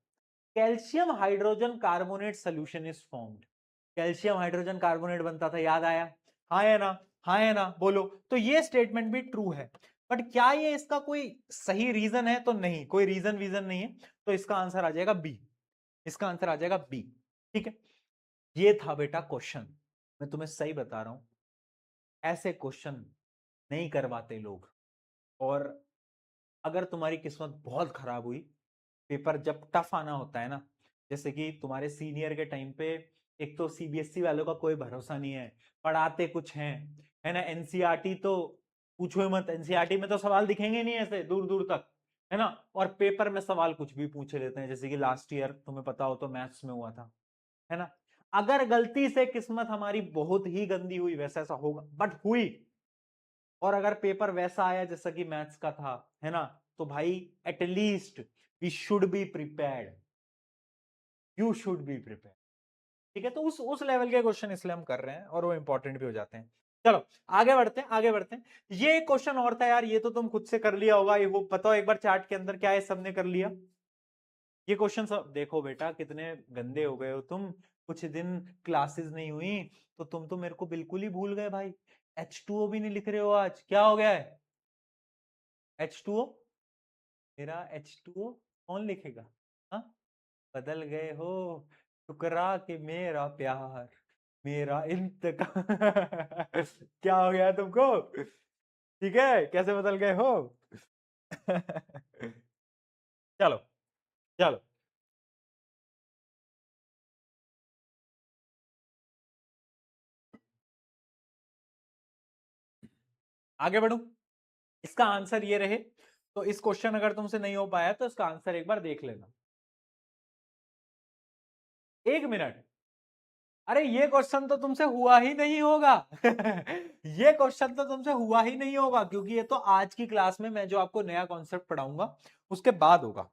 calcium hydrogen carbonate solution is formed। Calcium hydrogen carbonate बनता था, याद आया? हाँ है ना? हाँ है ना? बोलो। तो ये स्टेटमेंट भी ट्रू है, बट क्या ये इसका कोई सही रीजन है? तो नहीं, कोई रीजन वीजन नहीं है, तो इसका आंसर आ जाएगा बी। इसका आंसर आ जाएगा बी। ठीक है, ये था बेटा क्वेश्चन, मैं तुम्हें सही बता रहा हूं, ऐसे क्वेश्चन नहीं करवाते लोग। और अगर तुम्हारी किस्मत बहुत खराब हुई, पेपर जब टफ आना होता है ना, जैसे कि तुम्हारे सीनियर के टाइम पे, एक तो CBSE वालों का कोई भरोसा नहीं है, पढ़ाते कुछ हैं, है ना? NCERT तो पूछो ही मत, NCERT में तो सवाल दिखेंगे नहीं ऐसे दूर दूर तक, है ना? और पेपर में सवाल कुछ भी पूछे लेते हैं, जैसे कि लास्ट ईयर तुम्हें पता हो तो मैथ्स में हुआ था, है ना? अगर गलती से किस्मत हमारी बहुत ही गंदी हुई, वैसा ऐसा होगा बट हुई, और अगर पेपर वैसा आया जैसा कि मैथ्स का था, है ना, तो भाई at least we should be prepared, you should be prepared. ठीक है, तो उस लेवल के क्वेश्चन इसलिए हम कर रहे हैं और वो इंपॉर्टेंट भी हो जाते हैं। चलो आगे बढ़ते हैं, आगे बढ़ते हैं। ये एक क्वेश्चन और था यार, ये तो तुम खुद से कर लिया होगा, ये वो बताओ एक बार चार्ट के अंदर क्या है, सबने कर लिया? ये क्वेश्चन सब देखो बेटा, कितने गंदे हो गए हो तुम, कुछ दिन क्लासेस नहीं हुई तो तुम तो मेरे को बिल्कुल ही भूल गए भाई। H2O भी नहीं लिख रहे हो आज, क्या हो गया है? H2O, मेरा H2O कौन लिखेगा? हाँ, बदल गए हो, ठुकरा के मेरा प्यार, मेरा इंतकाम। क्या हो गया तुमको? ठीक है, कैसे बदल गए हो? चलो चलो, आगे बढ़ू। इसका आंसर ये रहे, तो इस क्वेश्चन अगर तुमसे नहीं हो पाया तो इसका आंसर एक बार देख लेना। 1 मिनट, अरे ये क्वेश्चन तो तुमसे हुआ ही नहीं होगा। ये क्वेश्चन तो तुमसे हुआ ही नहीं होगा, क्योंकि ये तो आज की क्लास में मैं जो आपको नया कॉन्सेप्ट पढ़ाऊंगा उसके बाद होगा,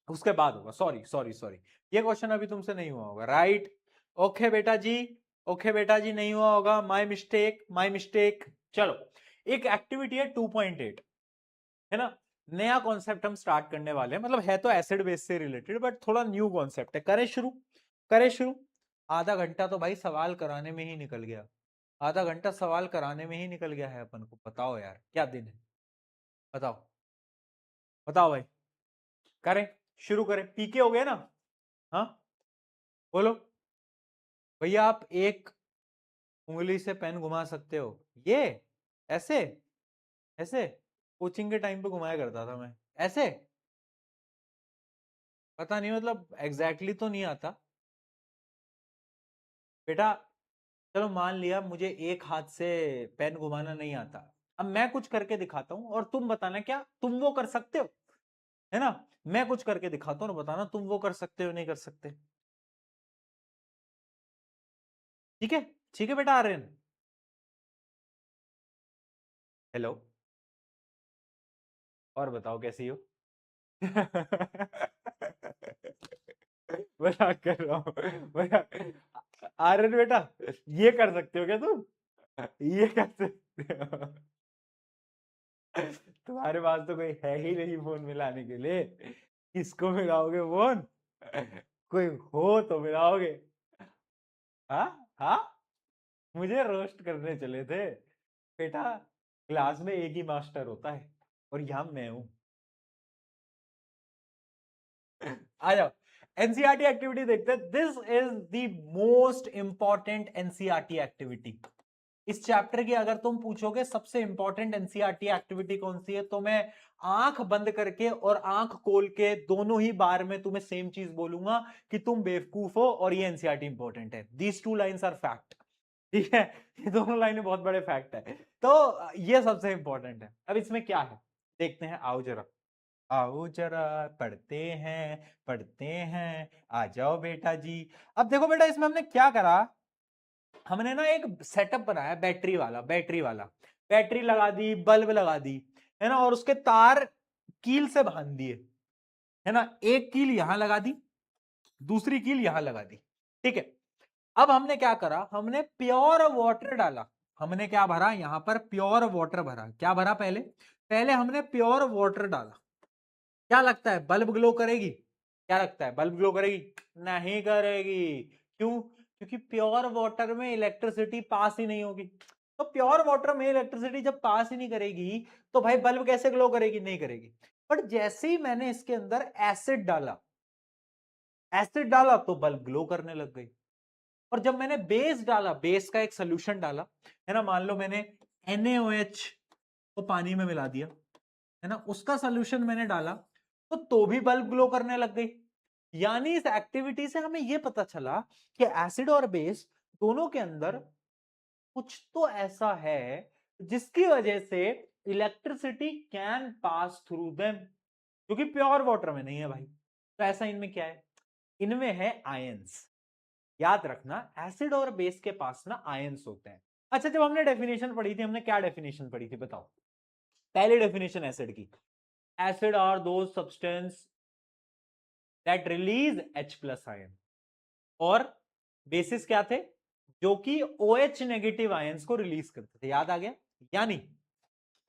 उसके बाद होगा। सॉरी सॉरी सॉरी, ये क्वेश्चन अभी तुमसे नहीं हुआ होगा, राइट? ओके बेटा जी, ओके बेटा जी, नहीं हुआ होगा, माय मिस्टेक माय मिस्टेक। चलो, एक एक्टिविटी है 2.8, है ना, नया कॉन्सेप्ट हम स्टार्ट करने वाले हैं, मतलब है तो एसिड बेस से रिलेटेड बट थोड़ा न्यू कॉन्सेप्ट है। करें शुरू, करें शुरू। आधा घंटा तो भाई सवाल कराने में ही निकल गया, आधा घंटा सवाल कराने में ही निकल गया है अपन को। बताओ यार क्या दिन है, बताओ बताओ भाई। करें शुरू, करें, पीके हो गए ना? हाँ बोलो भैया, आप एक उंगली से पेन घुमा सकते हो, ये ऐसे, ऐसे कोचिंग के टाइम पे घुमाया करता था मैं, ऐसे। पता नहीं, मतलब एग्जैक्टली तो नहीं आता बेटा। चलो मान लिया मुझे एक हाथ से पेन घुमाना नहीं आता, अब मैं कुछ करके दिखाता हूं और तुम बताना क्या तुम वो कर सकते हो, है ना। मैं कुछ करके दिखाता हूं और बताना तुम वो कर सकते हो नहीं कर सकते। ठीक है, ठीक है बेटा आर्यन। हेलो, और बताओ कैसी हो? मजाक कर रहा हूँ आर्यन बेटा, ये कर सकते हो क्या तुम? ये कर सकते हो? तुम्हारे पास तो कोई है ही नहीं फोन मिलाने के लिए, किसको मिलाओगे फोन? कोई हो तो मिलाओगे। हाँ हाँ, मुझे रोस्ट करने चले थे बेटा। क्लास में एक ही मास्टर होता है और यहाँ मैं हूं। आ जाओ, एनसीईआरटी एक्टिविटी देखते हैं। This is the most important NCERT activity. इस चैप्टर की अगर तुम पूछोगे सबसे इंपॉर्टेंट एनसीईआरटी एक्टिविटी कौन सी है, तो मैं आंख बंद करके और आंख खोल के दोनों ही बार में तुम्हें सेम चीज बोलूंगा कि तुम बेवकूफ हो और ये एनसीईआरटी इंपॉर्टेंट है। These two lines are fact. ठीक है, ये दोनों लाइनें बहुत बड़े फैक्ट है, तो ये सबसे इंपॉर्टेंट है। अब इसमें क्या है देखते हैं, आओ जरा, आओ जरा पढ़ते हैं, पढ़ते हैं, आ जाओ बेटा जी। अब देखो बेटा, इसमें हमने क्या करा, हमने ना एक सेटअप बनाया बैटरी वाला, बैटरी वाला, बैटरी लगा दी, बल्ब लगा दी, है ना, और उसके तार कील से बांध दिए, है ना। एक कील यहां लगा दी, दूसरी कील यहां लगा दी। ठीक है, अब हमने क्या करा, हमने प्योर वाटर डाला, हमने क्या भरा यहां पर, प्योर वाटर भरा। क्या भरा पहले, पहले हमने प्योर वाटर डाला। क्या लगता है बल्ब ग्लो करेगी? क्या लगता है बल्ब ग्लो करेगी? नहीं करेगी। क्यों? क्योंकि प्योर वाटर में इलेक्ट्रिसिटी पास ही नहीं होगी। तो प्योर वाटर में इलेक्ट्रिसिटी जब पास ही नहीं करेगी तो भाई बल्ब कैसे ग्लो करेगी? नहीं करेगी। बट जैसे ही मैंने इसके अंदर एसिड डाला, एसिड डाला तो बल्ब ग्लो करने लग गई। और जब मैंने बेस डाला, बेस का एक सोल्यूशन डाला, है ना, मान लो मैंने NaOH को पानी में मिला दिया, है ना, उसका सोल्यूशन मैंने डाला, तो भी बल्ब ग्लो करने लग गई। यानी इस एक्टिविटी से हमें यह पता चला कि एसिड और बेस दोनों के अंदर कुछ तो ऐसा है जिसकी वजह से electricity can pass through them, क्योंकि प्योर वाटर में नहीं है भाई। तो ऐसा इनमें क्या है, इनमें है आयंस। याद रखना, एसिड और बेस के पास ना आयंस होते हैं। अच्छा, जब हमने डेफिनेशन पढ़ी थी, हमने क्या डेफिनेशन पढ़ी थी बताओ? पहली डेफिनेशन एसिड की, acid are those substance that release H plus ion, और बेसिस क्या थे, जो कि OH नेगेटिव आयंस को रिलीज करते थे। याद आ गया? यानी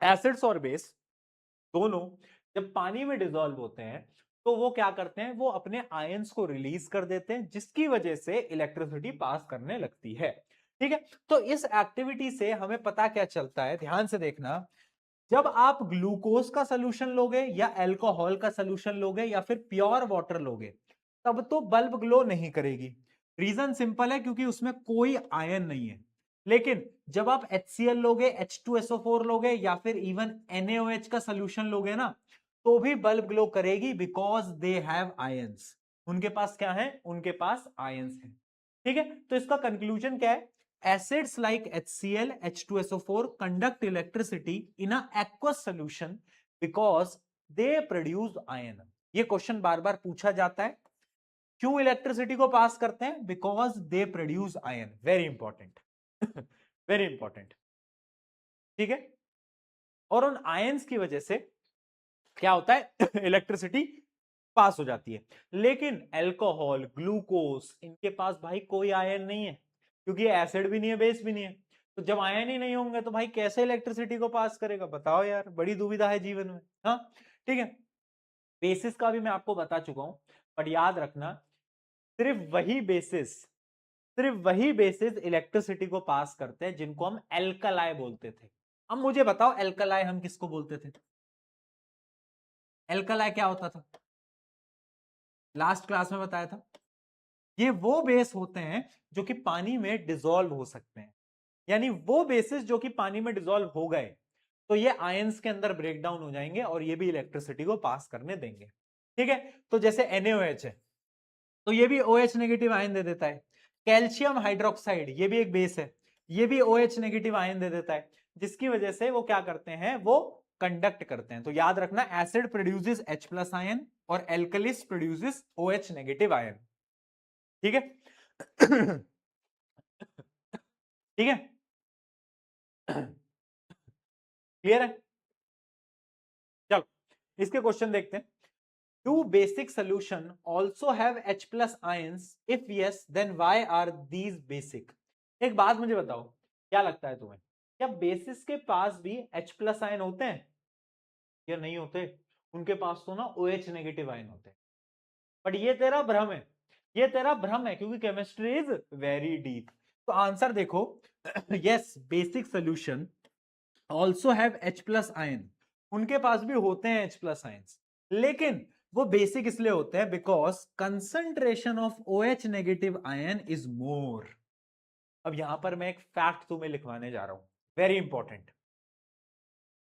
एसिड्स और बेस दोनों जब पानी में डिसॉल्व होते हैं तो वो क्या करते हैं, वो अपने आयंस को रिलीज कर देते हैं, जिसकी वजह से इलेक्ट्रिसिटी पास करने लगती है। ठीक है, तो इस एक्टिविटी से हमें पता क्या चलता है, ध्यान से देखना। जब आप ग्लूकोज का सोल्यूशन लोगे या अल्कोहल का सोल्यूशन लोगे या फिर प्योर वाटर लोगे, तब तो बल्ब ग्लो नहीं करेगी। रीजन सिंपल है, क्योंकि उसमें कोई आयन नहीं है। लेकिन जब आप HCl लोगे, H2SO4 लोगे या फिर इवन NaOH का सोल्यूशन लोगे ना, तो भी बल्ब ग्लो करेगी, बिकॉज दे हैव आयंस। उनके पास क्या है? उनके पास आयंस है। ठीक है, तो इसका कंक्लूजन क्या है? Acids like HCl, H2SO4 conduct electricity in a aqueous solution because they produce ion. ये क्वेश्चन बार बार पूछा जाता है, क्यों इलेक्ट्रिसिटी को पास करते हैं? Because they produce ion. Very important, very important. ठीक है, और उन आयंस की वजह से क्या होता है इलेक्ट्रिसिटी पास हो जाती है। लेकिन अल्कोहल, ग्लूकोज, इनके पास भाई कोई आयन नहीं है, क्योंकि ये एसिड भी नहीं है, बेस भी नहीं है। तो जब आयन ही नहीं होंगे तो भाई कैसे इलेक्ट्रिसिटी को पास करेगा? बताओ यार, बड़ी दुविधा है जीवन में। हाँ ठीक है, बेसिस का भी मैं आपको बता चुका हूं, पर याद रखना सिर्फ वही बेसिस इलेक्ट्रिसिटी को पास करते हैं जिनको हम एल्कलाई बोलते थे। अब मुझे बताओ एल्कलाई हम किसको बोलते थे? एल्कलाई क्या होता था? लास्ट क्लास में बताया था, ये वो बेस होते हैं जो कि पानी में डिसॉल्व हो सकते हैं। यानी वो बेसिस जो कि पानी में डिसॉल्व हो गए तो ये आयंस के अंदर ब्रेक डाउन हो जाएंगे और ये भी इलेक्ट्रिसिटी को पास करने देंगे। ठीक है, तो जैसे NaOH है तो ये भी OH नेगेटिव आयन दे देता है। कैल्शियम हाइड्रोक्साइड ये भी एक बेस है, ये भी OH नेगेटिव आयन दे देता है, जिसकी वजह से वो क्या करते हैं, वो कंडक्ट करते हैं। तो याद रखना, acid produces H plus ion और एल्कलिस प्रोड्यूसेस OH नेगेटिव आयन। ठीक है ठीक है, क्लियर है? चलो इसके क्वेश्चन देखते हैं। Do basic solution also have H plus ions? If yes, then why are these basic? एक बात मुझे बताओ, क्या लगता है तुम्हें, क्या बेसिस के पास भी H प्लस आयन होते हैं या नहीं होते? उनके पास तो ना OH नेगेटिव आयन होते हैं। बट ये तेरा भ्रम है, ये तेरा भ्रम है, क्योंकि केमिस्ट्री इज वेरी डीप। तो आंसर देखो, yes basic solution also have H plus ion, उनके पास भी होते हैं H प्लस आयंस, लेकिन वो बेसिक इसलिए होते हैं because concentration of OH negative ion is more. अब यहां पर मैं एक फैक्ट तुम्हें लिखवाने जा रहा हूं, वेरी इंपॉर्टेंट।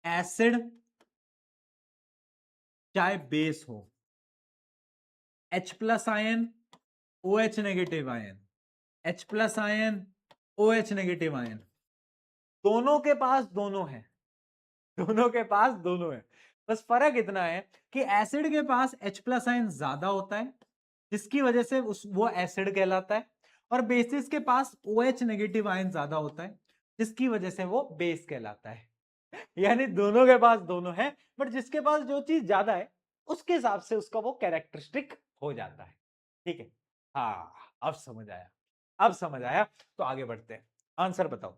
एसिड चाहे बेस हो, H plus ion OH negative ion, H plus ion OH negative ion, दोनों के पास दोनों है, दोनों के पास दोनों है। बस फर्क इतना है कि एसिड के पास H प्लस आयन ज्यादा होता है, जिसकी वजह से वो एसिड कहलाता है, और बेसिस के पास OH नेगेटिव आयन ज्यादा होता है, जिसकी वजह से वो बेस कहलाता है। यानी दोनों के पास दोनों है, बट जिसके पास जो चीज ज्यादा है उसके हिसाब से उसका वो कैरेक्टरिस्टिक हो जाता है। ठीक है, हाँ अब समझ आया, अब समझ आया। तो आगे बढ़ते हैं, आंसर बताओ।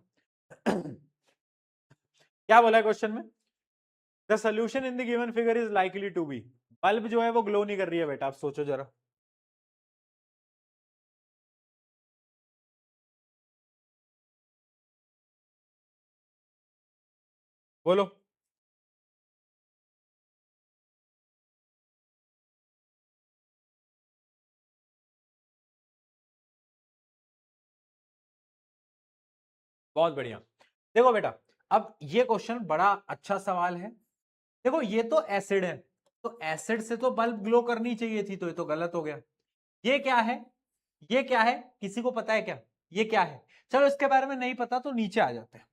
क्या बोला है क्वेश्चन में? The solution in the given figure is likely to be, bulb जो है वो ग्लो नहीं कर रही है बेटा, आप सोचो जरा। बोलो। बहुत बढ़िया। देखो बेटा, अब ये क्वेश्चन बड़ा अच्छा सवाल है। देखो ये तो एसिड है, तो एसिड से तो बल्ब ग्लो करनी चाहिए थी, तो ये तो गलत हो गया। ये क्या है, ये क्या है, किसी को पता है क्या ये क्या है? चलो इसके बारे में नहीं पता तो नीचे आ जाते हैं,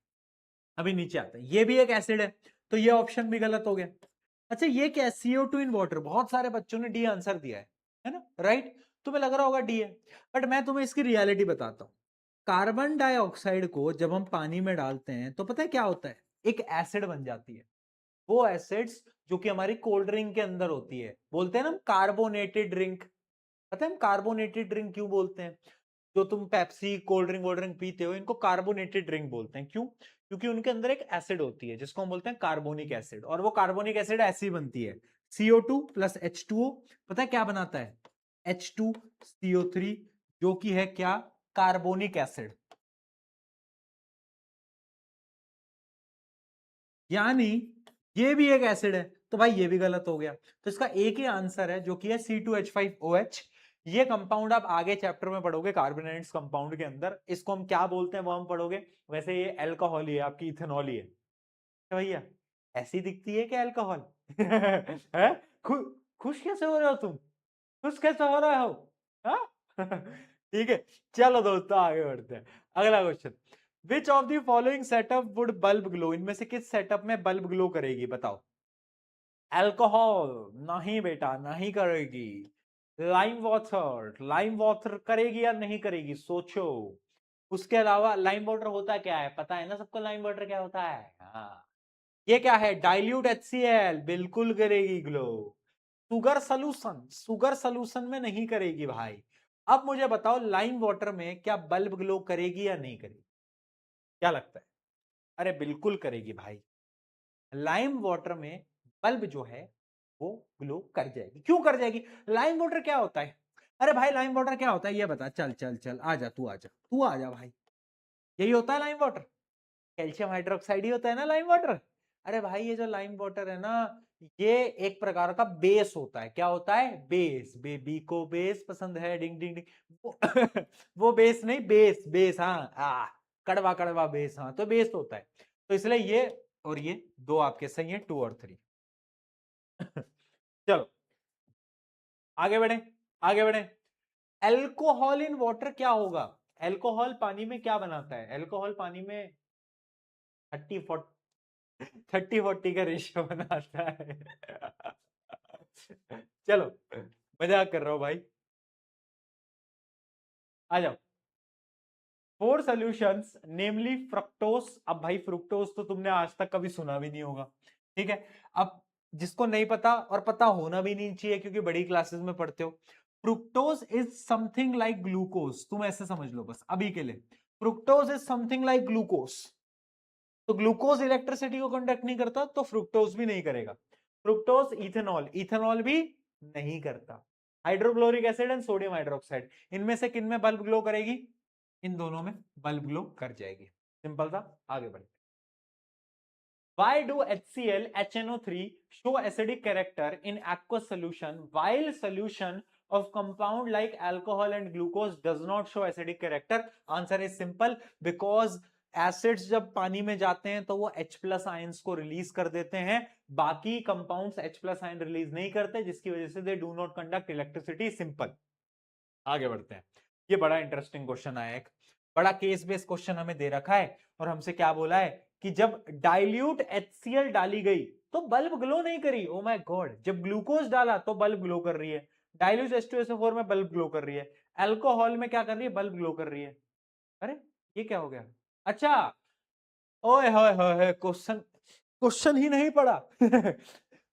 अभी नीचे आते हैं। ये भी एक एसिड है, तो ये ऑप्शन भी गलत हो गया। अच्छा ये क्या है, CO2 इन वाटर, बहुत सारे बच्चों ने डी आंसर दिया है ना, राइट? तुम्हें लग रहा होगा डी है, बट मैं तुम्हें इसकी रियलिटी बताता हूं। कार्बन डाइऑक्साइड को जब हम पानी में डालते हैं तो पता है क्या होता है, एक एसिड बन जाती है। वो एसिड्स जो कि हमारी कोल्ड ड्रिंक के अंदर होती है, बोलते हैं ना हम कार्बोनेटेड ड्रिंक। पता है हम कार्बोनेटेड ड्रिंक क्यों बोलते हैं? जो तुम पेप्सी कोल्ड ड्रिंक पीते हो, इनको कार्बोनेटेड ड्रिंक बोलते हैं। क्यों? क्योंकि उनके अंदर एक एसिड होती है जिसको हम बोलते हैं कार्बोनिक एसिड, और वो कार्बोनिक एसिड ऐसी बनती है, CO2 प्लस H2O। पता है क्या बनाता है? H2CO3, जो कि है क्या, कार्बोनिक एसिड। यानी ये भी एक एसिड है, तो भाई ये भी गलत हो गया। तो इसका एक ही आंसर है जो कि है C2H5OH। ये कंपाउंड आप आगे चैप्टर में पढ़ोगे कार्बोनेट्स कंपाउंड के अंदर, इसको हम क्या बोलते हैं वो हम पढ़ोगे। वैसे ये अल्कोहल ही है, आपकी इथेनॉल ही है। तो भैया ऐसी दिखती है क्या अल्कोहल? है? खुश कैसे हो रहे हो तुम? खुश कैसे हो रहे हो? हाँ? ठीक है, चलो दोस्तों आगे बढ़ते हैं। अगला question, which of the following setup would bulb glow, इनमें से किस सेटअप में बल्ब ग्लो करेगी बताओ? अल्कोहल नहीं बेटा, नहीं करेगी। लाइम वाटर करेगी या नहीं करेगी, सोचो। उसके अलावा लाइम वाटर होता क्या है, पता है ना सबको लाइम वाटर क्या होता है? हाँ, ये क्या है, डाइल्यूट HCl, बिल्कुल करेगी ग्लो। शुगर सोल्यूशन में नहीं करेगी भाई। अब मुझे बताओ लाइम वाटर में क्या बल्ब ग्लो करेगी या नहीं करेगी? क्या लगता है? अरे बिल्कुल करेगी भाई। लाइम वाटर में बल्ब जो है वो ग्लो कर जाएगी। क्यों कर जाएगी? लाइम वाटर क्या होता है? अरे भाई लाइम वाटर क्या होता है ये बता। चल चल चल आजा, तू आजा, तू आजा भाई। यही होता है लाइम वाटर। कैल्शियम हाइड्रोक्साइड ही होता है ना लाइम वाटर। अरे भाई ये जो लाइम वाटर है ना, ये एक प्रकार का बेस होता है। क्या होता है? बेस। बेबी को बेस पसंद है, डिंग डिंग डिंग। वो, वो बेस नहीं, बेस बेस, हाँ कड़वा कड़वा बेस, हाँ तो बेस होता है। तो इसलिए ये और ये दो आपके सही है, 2 और 3। चलो आगे बढ़े, आगे बढ़े। एल्कोहल इन वाटर क्या होगा? एल्कोहल पानी में क्या बनाता है? एल्कोहल पानी में 30-40 का रेशियो बनाता है। चलो मजाक कर रहा हूं भाई, आ जाओ। 4 सॉल्यूशंस नेमली फ्रक्टोस। अब भाई फ्रुक्टोस तो तुमने आज तक कभी सुना भी नहीं होगा, ठीक है। अब जिसको नहीं पता, और पता होना भी नहीं चाहिए क्योंकि बड़ी क्लासेस में पढ़ते हो, fructose is something like glucose. तुम ऐसे समझ लो बस अभी के लिए, fructose is something like glucose. तो ग्लूकोज इलेक्ट्रिसिटी को कंडक्ट नहीं करता तो फ्रुक्टोज भी नहीं करेगा। फ्रुक्टोज इथेनॉल, इथेनॉल भी नहीं करता। Hydrochloric acid and sodium hydroxide, इनमें से किन में बल्ब ग्लो करेगी? इन दोनों में बल्ब ग्लो कर जाएगी। सिंपल था, आगे बढ़ते। Why do HCl HNO3 show acidic character in aqueous solution while solution of compound like alcohol and glucose does not show acidic character? Answer is simple, because acids जब पानी में जाते हैं तो वो H प्लस आयंस को release कर देते हैं, बाकी compounds H plus ion release नहीं करते, जिसकी वजह से they do not conduct electricity. Simple, आगे बढ़ते हैं। ये बड़ा इंटरेस्टिंग क्वेश्चन आया, एक बड़ा केस बेस्ड क्वेश्चन हमें दे रखा है, और हमसे क्या बोला है कि जब डाइल्यूट HCl डाली गई तो बल्ब ग्लो नहीं करी। ओ माय गॉड, जब ग्लूकोज डाला तो बल्ब ग्लो कर रही है, डाइल्यूट H2SO4 में बल्ब ग्लो कर रही है, अल्कोहल में क्या कर रही है? बल्ब ग्लो कर रही है। अरे ये क्या हो गया? अच्छा, ओए होए होए, क्वेश्चन क्वेश्चन ही नहीं पढ़ा।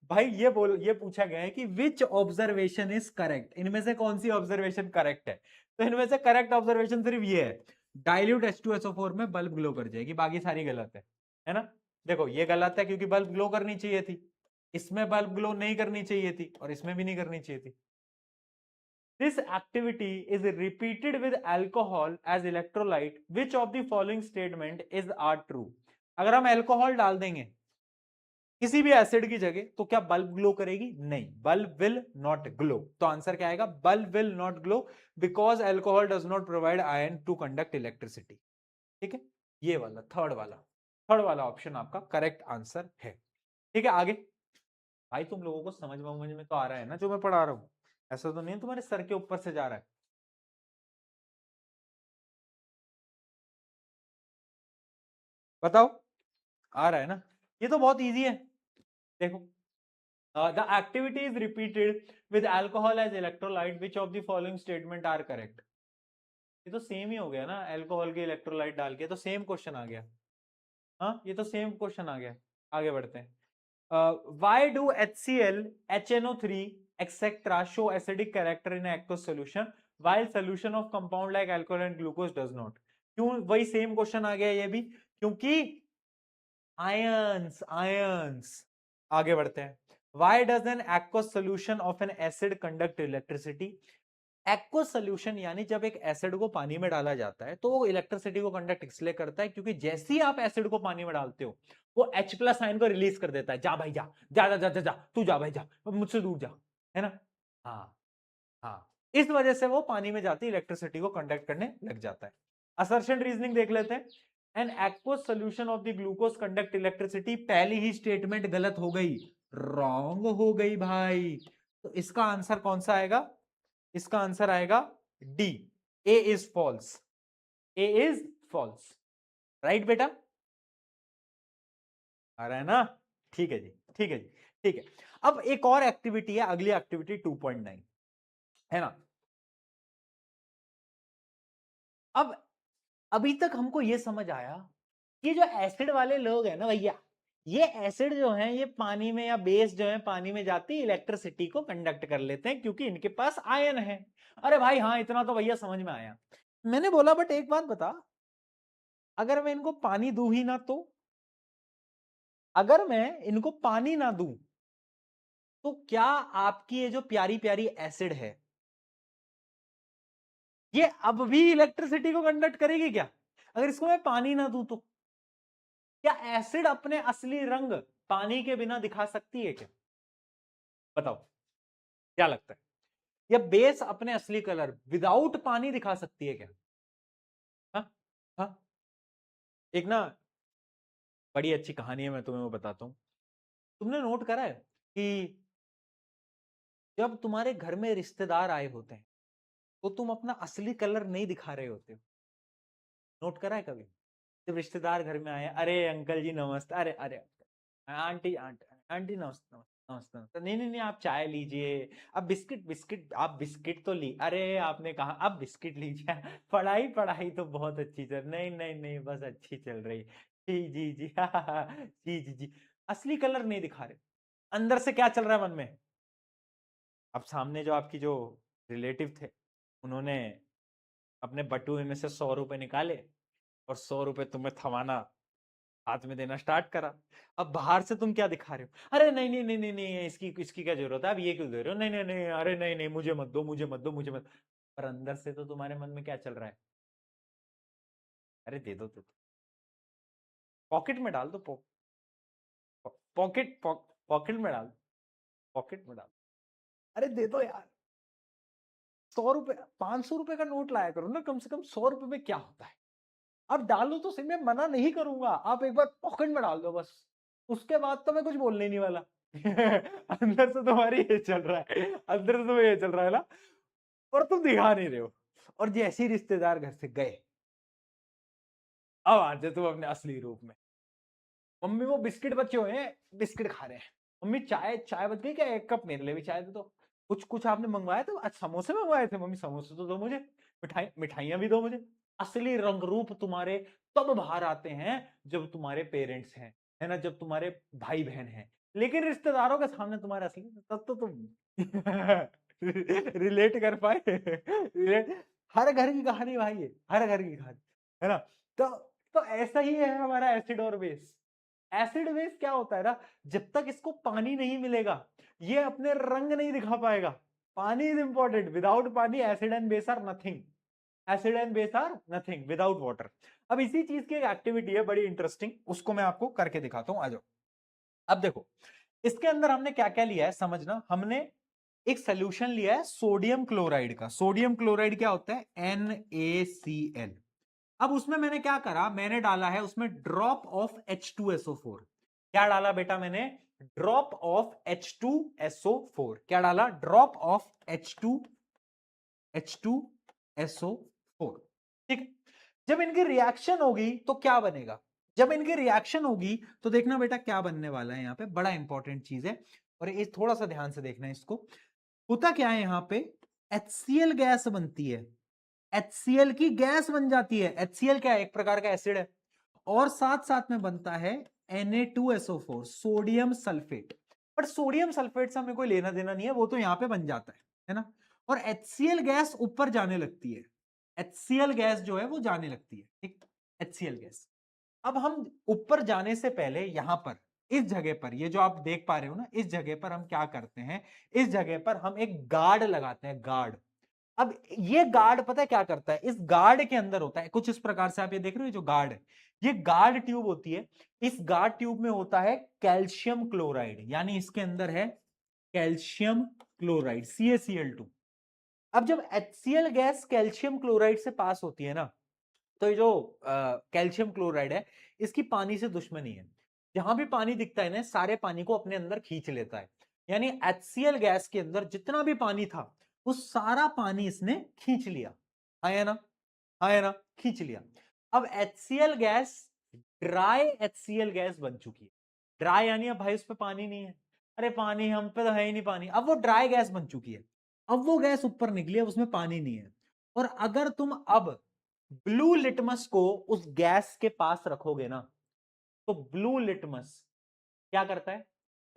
भाई ये पूछा गया है कि विच ऑब्जर्वेशन इज करेक्ट, इनमें से कौन सी ऑब्जर्वेशन करेक्ट है? तो इनमें से करेक्ट ऑब्जर्वेशन सिर्फ ये है, डाइल्यूट H2SO4 में बल्ब ग्लो कर जाएगी, बाकी सारी गलत है ना। देखो ये गलत है क्योंकि बल्ब ग्लो करनी चाहिए थी, इसमें बल्ब ग्लो नहीं करनी चाहिए थी, और इसमें भी नहीं करनी चाहिए थी। This activity is repeated with alcohol as electrolyte. Which of the following statement is are true? अगर हम अल्कोहल डाल देंगे किसी भी एसिड की जगह तो क्या बल्ब ग्लो करेगी? नहीं, बल्ब विल नॉट ग्लो। तो आंसर क्या आएगा? Bulb will not glow because alcohol does not provide ion to conduct electricity. ठीक है, ये वाला थर्ड वाला ऑप्शन आपका करेक्ट आंसर है। ठीक है, आगे। भाई तुम लोगों को समझ में तो आ रहा है ना जो मैं पढ़ा रहा हूं? ऐसा तो नहीं है तुम्हारे सर के ऊपर से जा रहा है? बताओ, आ रहा है ना? ये तो बहुत इजी है। देखो, the activity is repeated with alcohol as electrolyte, which of the following statement are correct? ये तो सेम ही हो गया ना, अल्कोहल के इलेक्ट्रोलाइट डाल के तो सेम क्वेश्चन आ गया। हाँ ये तो सेम क्वेश्चन आ गया। आगे बढ़ते हैं। Why do HCl, HNO3, etc. show acidic character in aqueous solution while solution of compound like alcohol and glucose does not? क्यों वही सेम क्वेश्चन आ गया ये भी? क्योंकि आयंस आयंस। आगे बढ़ते हैं। Why does an aqueous solution of an acid conduct electricity? Aqueous solution यानी जब एक एसिड को पानी में डाला जाता है तो वो इलेक्ट्रिसिटी को कंडक्ट इसलिए करता है क्योंकि जैसे ही आप एसिड को पानी में डालते हो वो H प्लस आयन को रिलीज कर देता है। जा भाई जा, जा जा जा जा, जा तू जा भाई जा, मुझसे दूर जा, है ना। हाँ हाँ, इस वजह से वो पानी में जाती इलेक्ट्रिसिटी को कंडक्ट करने लग जाता है। असर्शन रीजनिंग देख लेते हैं। An aqueous solution of the glucose conduct electricity, पहली ही स्टेटमेंट गलत हो गई, रॉन्ग हो गई भाई। तो इसका आंसर कौन सा आएगा? इसका आंसर आएगा D, A is false. A is false, right बेटा? आ रहा है ना? ठीक है जी, ठीक है जी, ठीक है। अब एक और एक्टिविटी है, अगली एक्टिविटी 2.9 है ना। अब अभी तक हमको यह समझ आया, ये जो एसिड वाले लोग हैं ना भैया, ये एसिड जो है ये पानी में या बेस जो है पानी में जाती इलेक्ट्रिसिटी को कंडक्ट कर लेते हैं क्योंकि इनके पास आयन है। अरे भाई हाँ, इतना तो भैया समझ में आया। मैंने बोला बट एक बात बता, अगर मैं इनको पानी दूं ही ना तो, अगर मैं इनको पानी ना दूं तो क्या आपकी ये जो प्यारी प्यारी एसिड है ये अब भी इलेक्ट्रिसिटी को कंडक्ट करेगी क्या? अगर इसको मैं पानी ना दूं तो क्या एसिड अपने असली रंग पानी के बिना दिखा सकती है क्या? बताओ क्या लगता है? या बेस अपने असली कलर विदाउट पानी दिखा सकती है क्या? हाँ हाँ। एक ना बड़ी अच्छी कहानी है, मैं तुम्हें वो बताता हूं। तुमने नोट करा है कि जब तुम्हारे घर में रिश्तेदार आए होते हैं तो तुम अपना असली कलर नहीं दिखा रहे होते हो? नोट करा है कभी? जब रिश्तेदार घर में आए, अरे अंकल जी नमस्ते, अरे अरे आंटी आंटी आंटी नमस्ते नमस्ते नमस्ते नमस्ते, नहीं नहीं नहीं आप चाय लीजिए, अब बिस्किट बिस्किट आप बिस्किट तो ली, अरे आपने कहा अब बिस्किट लीजिए पढ़ाई पढ़ाई तो बहुत अच्छी चल, नहीं नहीं नहीं बस अच्छी चल रही, जी जी जी जी जी जी। असली कलर नहीं दिखा रहे, अंदर से क्या चल रहा है मन में? अब सामने जो आपकी जो रिलेटिव थे उन्होंने अपने बटुए में से 100 रुपए निकाले और 100 रुपए तुम्हें थमाना हाथ में देना स्टार्ट करा। अब बाहर से तुम क्या दिखा रहे हो? अरे नहीं नहीं नहीं नहीं नहीं इसकी इसकी क्या जरूरत है, अब ये क्यों दे रहे हो, नहीं नहीं नहीं अरे नहीं नहीं मुझे मत दो मुझे मत दो मुझे मत। पर अंदर से तो तुम्हारे मन में क्या चल रहा है? अरे दे दो दे दो, पॉकेट में डाल दो, पॉकेट पॉकेट में डाल, पॉकेट में डाल, अरे दे दो यार। 100 रुपए 500 रुपए का नोट लाया करो ना, कम से कम 100 रुपए में क्या होता है? आप डालो तो सही, मैं मना नहीं करूंगा, आप एक बार पॉकेट में डाल दो बस, उसके बाद तो मैं कुछ बोलने ही नहीं वाला अंदर से तुम्हारी ये चल रहा है, अंदर से तुम्हें ये चल रहा है ना, और तुम दिखा नहीं रहे हो। और जैसे ही रिश्तेदार घर से गए, अब आ जाए तुम अपने असली रूप में। मम्मी वो बिस्किट बचे हुए हैं, बिस्किट खा रहे हैं। मम्मी चाय चाय बच गई क्या, एक कप मेरे लिए भी चाय दे दो। कुछ कुछ आपने मंगवाया था आज, समोसे मंगवाए थे मम्मी, समोसे तो दो मुझे, मिठाइयां भी दो मुझे। असली रंग रूप तुम्हारे तब बाहर आते हैं जब तुम्हारे पेरेंट्स हैं, है ना, जब तुम्हारे भाई बहन हैं। लेकिन रिश्तेदारों के सामने तुम्हारे असली, तब तो तुम रिलेट कर पाए रिलेट। हर घर की कहानी भाई है, हर घर की कहानी, है ना। तो तो ऐसा ही है हमारा एसिड और बेस। एसिड बेस क्या होता है ना, जब तक इसको पानी नहीं मिलेगा ये अपने रंग नहीं दिखा पाएगा। पानी इज इंपॉर्टेंट, विदाउट पानी acid and base are nothing, acid and base are nothing without water. अब इसी चीज की एक एक्टिविटी है बड़ी इंटरेस्टिंग, उसको मैं आपको करके दिखाता हूं, आ जाओ। अब देखो इसके अंदर हमने क्या क्या लिया है समझना, हमने एक सोल्यूशन लिया है सोडियम क्लोराइड का। सोडियम क्लोराइड क्या होता है, NaCl। अब उसमें मैंने क्या करा, मैंने डाला है उसमें ड्रॉप ऑफ H2SO4। क्या डाला बेटा मैंने, ड्रॉप ऑफ H2SO4। क्या डाला, ड्रॉप ऑफ H2SO4। ठीक। जब इनकी रिएक्शन होगी तो क्या बनेगा, जब इनकी रिएक्शन होगी तो देखना बेटा क्या बनने वाला है, यहां पे बड़ा इंपॉर्टेंट चीज है, और ये थोड़ा सा ध्यान से देखना है इसको। होता क्या है यहां पे, HCl गैस बनती है, HCl की गैस बन जाती है। HCl क्या है, एक प्रकार का एसिड है, और साथ साथ में बनता है Na2SO4 सोडियम सल्फेट। पर सोडियम सल्फेट से हमें कोई लेना देना नहीं है, वो तो यहां पे बन जाता है ना। और HCl गैस ऊपर जाने लगती है, HCl गैस जो है वो जाने लगती है, ठीक, HCl गैस। अब हम ऊपर जाने से पहले यहां पर इस जगह पर, ये जो आप देख पा रहे हो ना, इस जगह पर हम क्या करते हैं, इस जगह पर हम एक गार्ड लगाते हैं, गार्ड। अब ये गार्ड पता है क्या करता है, इस गार्ड के अंदर होता है कुछ इस प्रकार से, आप ये देख रहे हो जो गार्ड है, ये गार्ड ट्यूब होती है। इस गार्ड ट्यूब में होता है कैल्शियम क्लोराइड, यानी इसके अंदर है कैल्शियम क्लोराइड CaCl2। अब जब HCl गैस कैल्शियम क्लोराइड से पास होती है ना, तो ये जो कैल्शियम क्लोराइड है इसकी पानी से दुश्मनी है। जहां भी पानी दिखता है ना, सारे पानी को अपने अंदर खींच लेता है। यानी HCl गैस के अंदर जितना भी पानी था वो सारा पानी इसने खींच लिया, है ना, है ना, खींच लिया। अब HCl gas dry HCl gas बन चुकी है। ड्राई यानी अब भाई उस पर पानी नहीं है, अरे पानी हम पे तो है ही नहीं पानी, अब वो ड्राई गैस बन चुकी है। अब वो गैस ऊपर निकली है, उसमें पानी नहीं है। और अगर तुम अब ब्लू लिटमस को उस गैस के पास रखोगे ना, तो ब्लू लिटमस क्या करता है,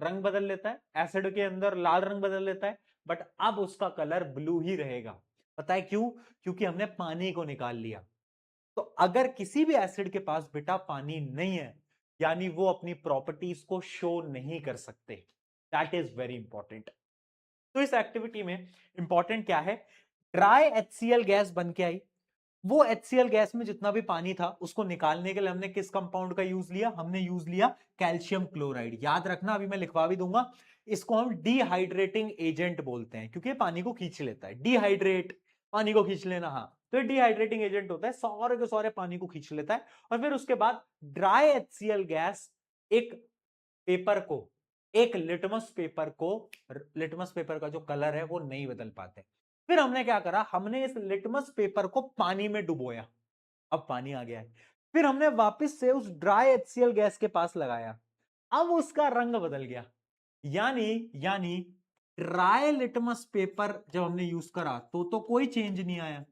रंग बदल लेता है, एसिड के अंदर लाल रंग बदल लेता है, बट अब उसका कलर ब्लू ही रहेगा। पता है क्यों? क्योंकि हमने पानी को निकाल लिया। तो अगर किसी भी एसिड के पास बेटा पानी नहीं है, यानी वो अपनी प्रॉपर्टीज को शो नहीं कर सकते। That is very important. तो इस एक्टिविटी में इंपॉर्टेंट क्या है, ड्राई HCl गैस बन के आई। वो HCl गैस में जितना भी पानी था उसको निकालने के लिए हमने किस कंपाउंड का यूज लिया, हमने यूज लिया कैल्शियम क्लोराइड। याद रखना, अभी मैं लिखवा भी दूंगा, इसको हम डिहाइड्रेटिंग एजेंट बोलते हैं, क्योंकि पानी को खींच लेता है। डिहाइड्रेट, पानी को खींच लेना, हाँ, तो ये डिहाइड्रेटिंग एजेंट होता है, सारे के सारे पानी को खींच लेता है। और फिर उसके बाद ड्राई HCl गैस एक पेपर को, एक लिटमस पेपर को, लिटमस पेपर का जो कलर है वो नहीं बदल पाते। फिर हमने क्या करा, हमने इस लिटमस पेपर को पानी में डुबोया, अब पानी आ गया है। फिर हमने वापस से उस ड्राई HCl गैस के पास लगाया, अब उसका रंग बदल गया। यानी ड्राई लिटमस पेपर जब हमने यूज करा तो कोई चेंज नहीं आया,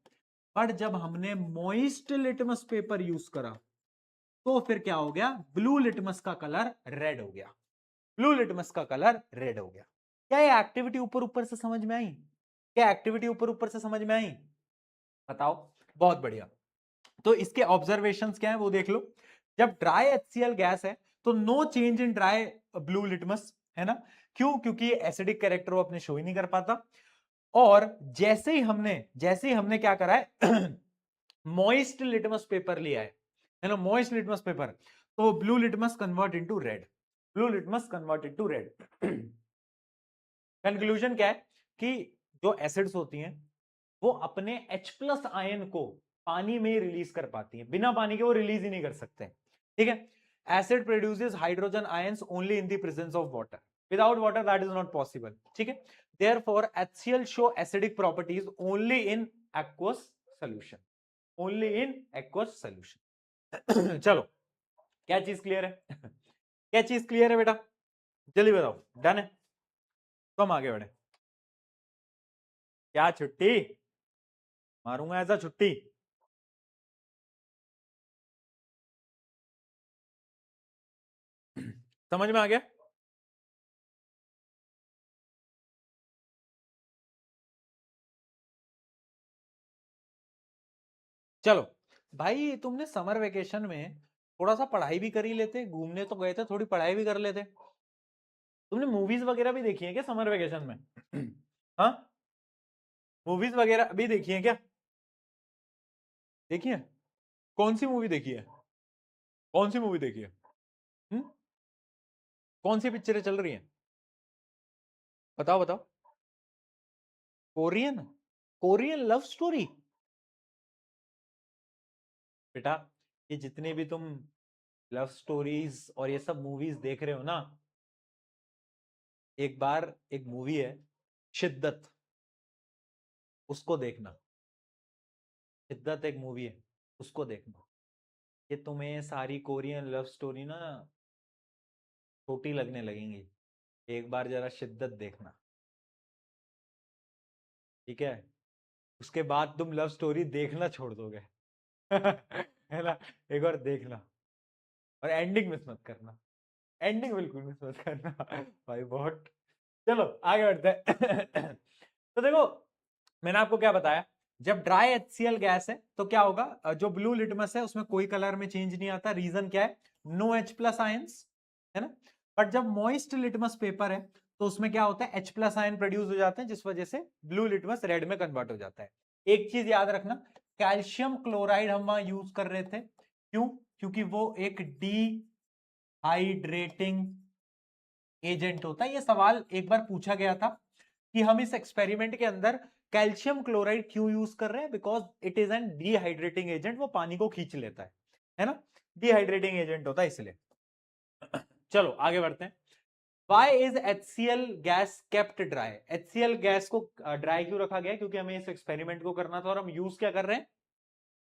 पर जब हमने मॉइस्ट लिटमस पेपर यूज करा तो फिर क्या हो गया, ब्लू लिटमस का कलर रेड हो गया। ब्लू लिटमस का कलर रेड हो गया। क्या ये एक्टिविटी ऊपर ऊपर से समझ में आई? क्या एक्टिविटी ऊपर ऊपर से समझ में आई? बताओ। बहुत बढ़िया। तो इसके ऑब्जर्वेशंस क्या है वो देख लो। जब ड्राई HCl गैस है तो no change in dry blue litmus, है ना? क्यों? क्योंकि एसिडिक कैरेक्टर वो अपने शो ही नहीं कर पाता। और जैसे ही हमने क्या करा है मॉइस्ट लिटमस पेपर लिया है ना, मॉइस्ट लिटमस पेपर, तो blue litmus convert into red, blue litmus convert into red. Conclusion क्या है कि जो एसिड्स होती हैं वो अपने H+ आयन को पानी में रिलीज कर पाती हैं, बिना पानी के वो रिलीज ही नहीं कर सकते। ठीक है, acid produces hydrogen ions only in the presence of water, without water that is not possible. ठीक है, therefore HCl show acidic properties only in aqueous solution, only in aqueous solution. चलो, क्या चीज क्लियर है? क्या चीज क्लियर है बेटा? जल्दी बताओ। डन है तो हम आगे बढ़े। क्या छुट्टी मारूंगा ऐसा, छुट्टी? समझ में आ गया? चलो भाई, तुमने समर वेकेशन में थोड़ा सा पढ़ाई भी कर ही लेते, घूमने तो गए थे, थोड़ी पढ़ाई भी कर लेते। तुमने मूवीज वगैरह भी देखी है क्या समर वेकेशन में? हाँ, मूवीज वगैरह भी देखी है क्या? देखी है? कौन सी मूवी देखी है? कौन सी मूवी देखी है? हुँ? कौन सी पिक्चरें चल रही हैं? बताओ बताओ। कोरियन? Korean love story? बेटा, ये जितने भी तुम लव स्टोरीज और ये सब मूवीज देख रहे हो ना, एक बार एक मूवी है शिद्दत, उसको देखना। शिद्दत एक मूवी है, उसको देखना। ये तुम्हें सारी कोरियन लव स्टोरी ना छोटी लगने लगेंगी। एक बार जरा शिद्दत देखना, ठीक है? उसके बाद तुम लव स्टोरी देखना छोड़ दोगे। है ना? एक बार देखना, और एंडिंग मिस मत करना, एंडिंग बिल्कुल मिस मत करना। भाई बहुत। चलो आगे बढ़ते हैं। तो देखो, मैंने आपको क्या बताया, जब ड्राई HCl गैस है तो क्या होगा, जो ब्लू लिटमस है उसमें कोई कलर में चेंज नहीं आता। रीजन क्या है? नो H+ आयंस, है ना? बट जब मॉइस्ट लिटमस पेपर है तो उसमें क्या होता है, H+ आयन प्रोड्यूस हो जाते हैं, जिस वजह से ब्लू लिटमस रेड में कन्वर्ट हो जाता है। एक चीज याद रखना, कैल्शियम क्लोराइड हम वहां यूज कर रहे थे, क्यों? क्योंकि वो एक डिहाइड्रेटिंग एजेंट होता है। ये सवाल एक बार पूछा गया था कि हम इस एक्सपेरिमेंट के अंदर कैल्शियम क्लोराइड क्यों यूज कर रहे हैं, because it is an dehydrating agent, वो पानी को खींच लेता है ना? डिहाइड्रेटिंग एजेंट होता है इसलिए। चलो आगे बढ़ते हैं। Why is HCl gas kept dry? HCl gas को ड्राई क्यों रखा गया? क्योंकि हमें इस एक्सपेरिमेंट को करना था, और हम यूज क्या कर रहे हैं,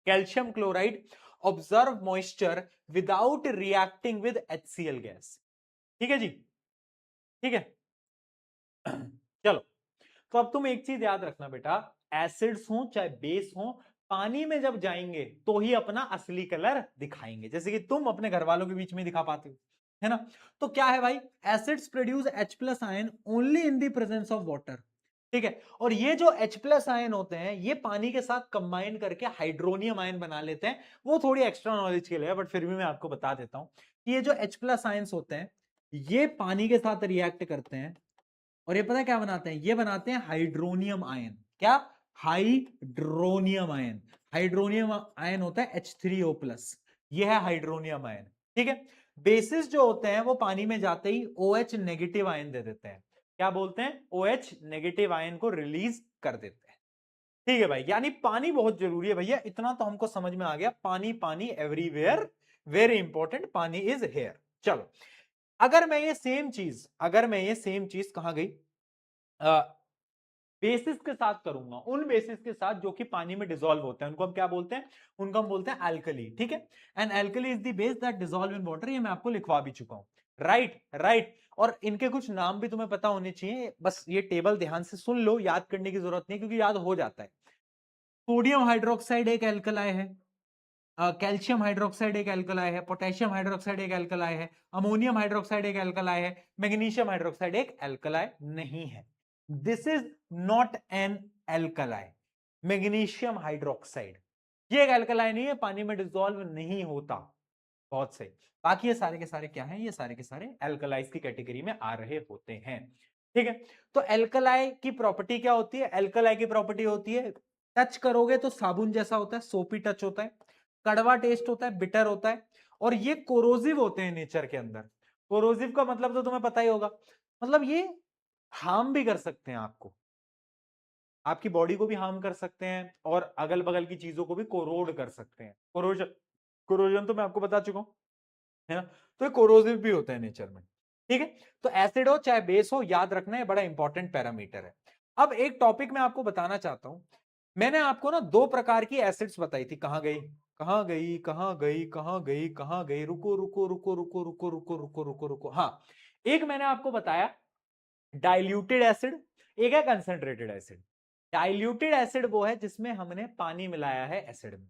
calcium chloride observe moisture without reacting with HCl gas. ठीक है जी? ठीक है। चलो, तो अब तुम एक चीज याद रखना बेटा, एसिड्स हो चाहे बेस हो, पानी में जब जाएंगे तो ही अपना असली कलर दिखाएंगे, जैसे कि तुम अपने घर वालों के बीच में दिखा पाते हो, है ना। तो क्या है भाई, acids produce H plus ion only in the presence of water, ठीक है। और ये जो H प्लस आयन होते हैं ये पानी के साथ कंबाइन करके हाइड्रोनियम आयन बना लेते हैं। वो थोड़ी एक्स्ट्रा नॉलेज के लिए है, बट फिर भी मैं आपको बता देता हूं कि ये जो H प्लस आयन्स होते हैं ये पानी के साथ रिएक्ट करते हैं और ये पता है क्या बनाते हैं, ये बनाते हैं हाइड्रोनियम आयन। क्या, हाइड्रोनियम आयन। हाइड्रोनियम आयन होता है H3O प्लस, ये है हाइड्रोनियम आयन, ठीक है। बेसिस जो होते हैं वो पानी में जाते ही OH नेगेटिव आयन दे देते हैं। क्या बोलते हैं, OH नेगेटिव आयन को रिलीज कर देते हैं, ठीक है भाई। यानी पानी बहुत जरूरी है भैया, इतना तो हमको समझ में आ गया, पानी पानी एवरीवेयर, वेरी इंपॉर्टेंट, पानी इज हेयर। चलो, अगर मैं ये सेम चीज, कहां गई, बेसिस के साथ करूंगा, उन बेसिस के साथ जो कि पानी में डिसॉल्व होते हैं, उनको हम क्या बोलते हैं, उनको हम बोलते हैं एल्कली, ठीक है। And alkali is the base that dissolve in water, ये मैं आपको लिखवा भी चुका हूं, राइट राइट। और इनके कुछ नाम भी तुम्हें पता होने चाहिए, बस ये टेबल ध्यान से सुन लो, याद करने की जरूरत नहीं क्योंकि याद हो जाता है। सोडियम हाइड्रोक्साइड एक एल्कलाई है, कैल्शियम हाइड्रोक्साइड एक एल्कलाई है, पोटेशियम हाइड्रोक्साइड एक एल्कलाई है, अमोनियम हाइड्रोक्साइड एक एल्कलाई है, मैग्नीशियम हाइड्रोक्साइड एक एल्कलाई नहीं है। This is not an alkali. Magnesium hydroxide ये एक एल्कलाई नहीं है, पानी में डिसॉल्व नहीं होता। बहुत सही। बाकी ये सारे के सारे क्या हैं, ये सारे के सारे एल्कलाइज की कैटेगरी में आ रहे होते हैं, ठीक है। तो एल्कलाई की प्रॉपर्टी क्या होती है, एल्कलाई की प्रॉपर्टी होती है टच करोगे तो साबुन जैसा होता है, सोपी टच होता है, कड़वा टेस्ट होता है, बिटर होता है, और ये कोरोजिव होते हैं नेचर के अंदर। कोरोजिव का मतलब तो तुम्हें पता ही होगा, मतलब ये हार्म भी कर सकते हैं आपको, आपकी बॉडी को भी हार्म कर सकते हैं और अगल बगल की चीजों को भी कोरोड कर सकते हैं। कोरोजन, कोरोजन तो मैं आपको बता चुका हूं, है ना। तो ये कोरोजिव भी होता है नेचर में, ठीक है। तो एसिड हो चाहे बेस हो, याद रखना है, बड़ा इंपॉर्टेंट पैरामीटर है। अब एक टॉपिक मैं आपको बताना चाहता हूं, मैंने आपको ना दो प्रकार की एसिड्स बताई थी, कहां गई कहां गई कहां गई कहां गई कहां गई, रुको रुको रुको रुको रुको रुको रुको रुको रुको, हाँ। एक मैंने आपको बताया डाइल्यूटेड एसिड, एक है कंसंट्रेटेड एसिड। डाइल्यूटेड एसिड वो है जिसमें हमने पानी मिलाया है एसिड में।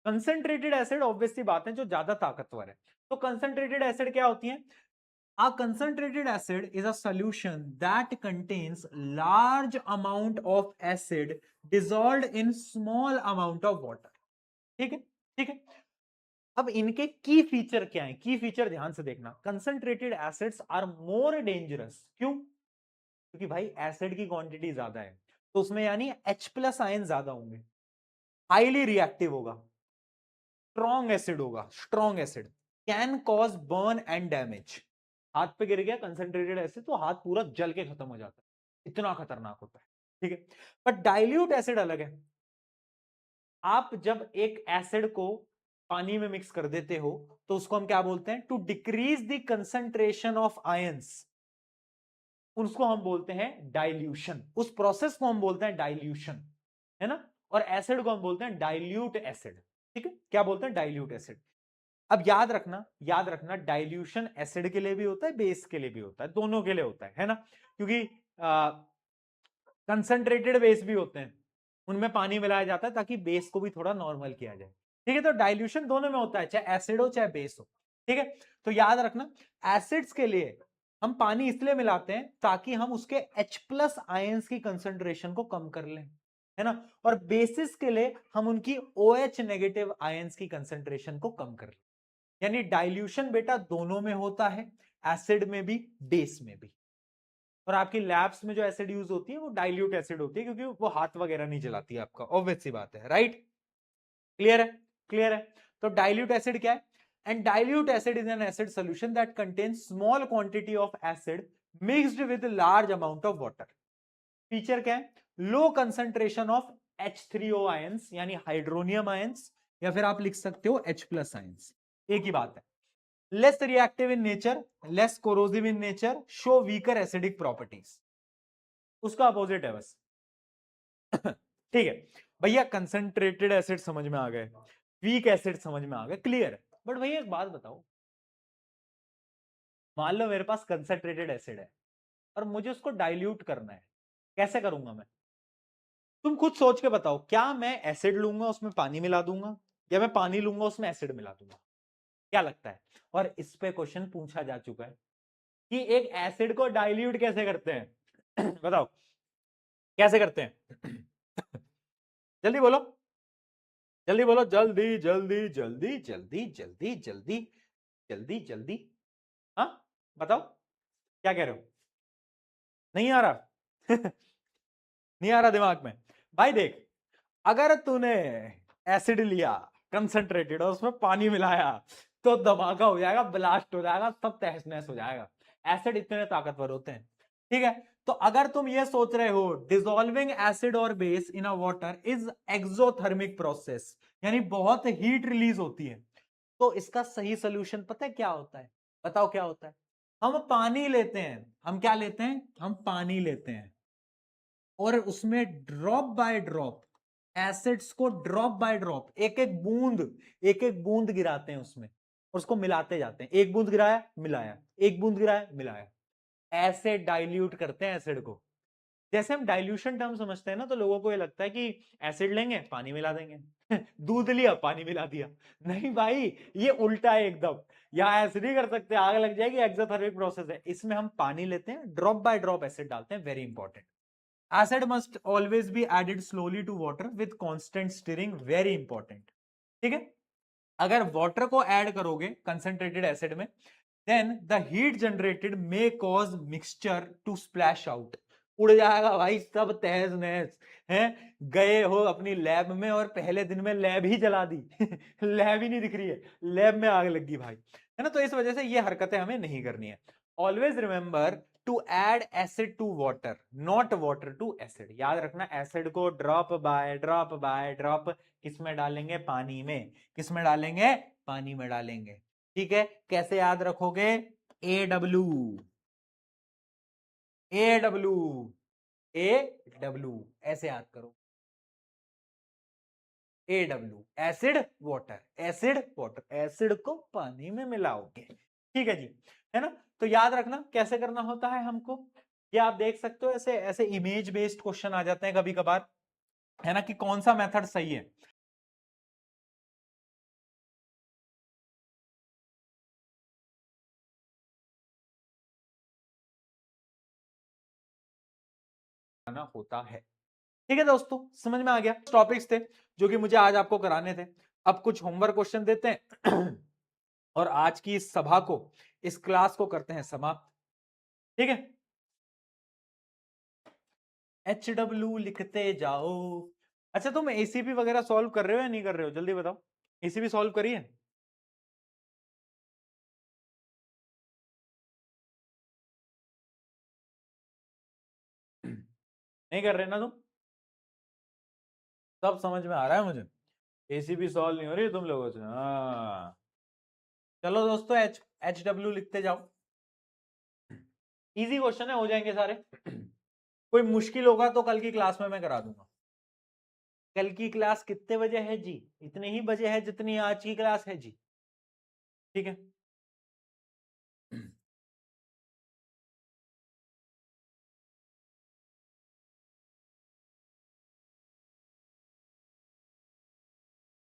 कंसंट्रेटेड एसिड ऑब्वियस सी बात है जो ज्यादा ताकतवर है। तो कंसंट्रेटेड एसिड क्या होती है, a concentrated acid is a solution that contains large amount of acid dissolved in small amount of water, ठीक है, ठीक है। अब इनके की फीचर क्या है, की फीचर ध्यान से देखना, concentrated acids are more dangerous, क्यों, क्योंकि भाई एसिड की क्वांटिटी ज्यादा है तो उसमें यानी H प्लस आयन ज्यादा होंगे, हाईली रिएक्टिव होगा, स्ट्रॉन्ग एसिड होगा, strong acid, can cause burn and damage. हाथ पे गिर गया कंसंट्रेटेड एसिड तो हाथ पूरा जल के खत्म हो जाता है, इतना खतरनाक होता है, ठीक है। बट डाइल्यूट एसिड अलग है। आप जब एक एसिड को पानी में मिक्स कर देते हो तो उसको हम क्या बोलते हैं, to decrease the concentration of ions, उसको हम बोलते हैं डाइल्यूशन, उस प्रोसेस को हम बोलते हैं डाइल्यूशन, है ना। और एसिड को हम बोलते हैं डाइल्यूट एसिड, ठीक है, क्या बोलते हैं, डाइल्यूट एसिड। अब याद रखना, याद रखना, डाइल्यूशन एसिड के लिए भी होता है, बेस के लिए भी होता है, दोनों के लिए होता है ना। क्योंकि कंसंट्रेटेड बेस भी होते हैं, उनमें पानी मिलाया जाता है ताकि बेस को भी थोड़ा नॉर्मल किया जाए, ठीक है। तो डाइल्यूशन दोनों में होता है, चाहे एसिड हो चाहे बेस हो, ठीक है। तो याद रखना, एसिड्स के लिए हम पानी इसलिए मिलाते हैं ताकि हम उसके H प्लस आयंस की कंसंट्रेशन को कम कर लें, है ना। और बेसिस के लिए हम उनकी OH नेगेटिव आयंस की कंसंट्रेशन को कम कर लें। यानी डाइल्यूशन बेटा दोनों में होता है, एसिड में भी बेस में भी। और आपकी लैब्स में जो एसिड यूज होती है वो डाइल्यूट एसिड होती है क्योंकि वो हाथ वगैरह नहीं जलाती है आपका, ऑब्वियस सी बात है, राइट। क्लियर है, क्लियर है। तो डाइल्यूट एसिड क्या है, and dilute acid is an acid solution that contains small quantity of acid mixed with large amount of water. Feature क्या है, low concentration of H3O ions यानी हाइड्रोनियम आयंस, या फिर आप लिख सकते हो H प्लस आयंस, एक ही बात है। Less reactive in nature, less corrosive in nature, show weaker acidic properties, उसका अपोजिट है बस। ठीक है भैया, कंसंट्रेटेड एसिड समझ में आ गए, वीक एसिड समझ में आ गए, क्लियर है। बट भैया एक बात बताओ, मान लो मेरे पास कंसंट्रेटेड एसिड है और मुझे उसको डाइल्यूट करना है, कैसे करूंगा मैं, तुम खुद सोच के बताओ, क्या मैं एसिड लूंगा उसमें पानी मिला दूंगा, या मैं पानी लूंगा उसमें एसिड मिला दूंगा, क्या लगता है? और इस पे क्वेश्चन पूछा जा चुका है कि एक एसिड को डाइल्यूट कैसे करते हैं बताओ कैसे करते हैं जल्दी बोलो, जल्दी बोलो, जल्दी जल्दी जल्दी जल्दी जल्दी जल्दी जल्दी जल्दी। हाँ बताओ क्या कह रहे हो? नहीं आ रहा नहीं आ रहा दिमाग में। भाई देख, अगर तूने एसिड लिया कंसंट्रेटेड और उसमें पानी मिलाया तो धमाका हो जाएगा, ब्लास्ट हो जाएगा, सब तहस नहस हो जाएगा। एसिड इतने ताकतवर होते हैं, ठीक है। तो अगर तुम ये सोच रहे हो डिसॉल्विंग एसिड और base in a water is exothermic process, यानी बहुत हीट रिलीज होती है, तो इसका सही सोल्यूशन पता है क्या होता है? बताओ क्या होता है? हम पानी लेते हैं, हम क्या लेते हैं? हम पानी लेते हैं और उसमें ड्रॉप बाय ड्रॉप एसिड्स को ड्रॉप बाय ड्रॉप एक एक बूंद गिराते हैं उसमें और उसको मिलाते जाते हैं। एक बूंद गिराया मिलाया, एक बूंद गिराया मिलाया, ऐसे डाइल्यूट करते हैं एसिड को। जैसे हम डाइल्यूशन टर्म समझते हैं ना, तो लोगों को ये लगता है कि एसिड लेंगे पानी मिला देंगे दूध लिया पानी मिला दिया। नहीं भाई, ये उल्टा है एकदम। यहाँ ऐसे नहीं कर सकते, आग लग जाएगी, एक्सोथर्मिक प्रोसेस है। इसमें हम पानी लेते हैं, ड्रॉप बाय ड्रॉप एसिड डालते हैं, very important. Acid must always be added slowly to water with constant stirring, very important। ठीक है, अगर वाटर को ऐड करोगे कंसंट्रेटेड एसिड में, then the heat generated may cause mixture to splash out. उड़ जाएगा भाई सब तहस नहस है। गए हो अपनी लैब में और पहले दिन में लैब ही जला दी लैब ही नहीं दिख रही है, लैब में आग लगी भाई, है ना। तो इस वजह से ये हरकतें हमें नहीं करनी है। Always remember to add acid to water, not water to acid. याद रखना, एसिड को drop by drop by drop किस में डालेंगे? पानी में। किस में डालेंगे? पानी में डालेंगे। ठीक है, कैसे याद रखोगे? AW AW AW ऐसे याद करो। AW acid water, acid water, acid को पानी में मिलाओगे। ठीक है जी, है ना। तो याद रखना कैसे करना होता है हमको। ये आप देख सकते हो, ऐसे ऐसे इमेज बेस्ड क्वेश्चन आ जाते हैं कभी कभार, है ना, कि कौन सा मेथड सही है। होता है। ठीक है दोस्तों, समझ में आ गया। टॉपिक्स थे जो कि मुझे आज आपको कराने थे। अब कुछ होमवर्क क्वेश्चन देते हैं और आज की इस सभा को, इस क्लास को करते हैं समाप्त। ठीक है, HW लिखते जाओ। अच्छा, तुम एसीपी वगैरह सॉल्व कर रहे हो या नहीं कर रहे हो? जल्दी बताओ, एसीपी सॉल्व करिए। नहीं कर रहे ना तुम? सब समझ में आ रहा है मुझे, एसीपी सॉल्व नहीं हो रही है तुम लोगों से। हाँ चलो दोस्तों, HW लिखते जाओ। इजी क्वेश्चन है, हो जाएंगे सारे कोई मुश्किल होगा तो कल की क्लास में मैं करा दूंगा। कल की क्लास कितने बजे है जी? इतने ही बजे है जितनी आज की क्लास है जी। ठीक है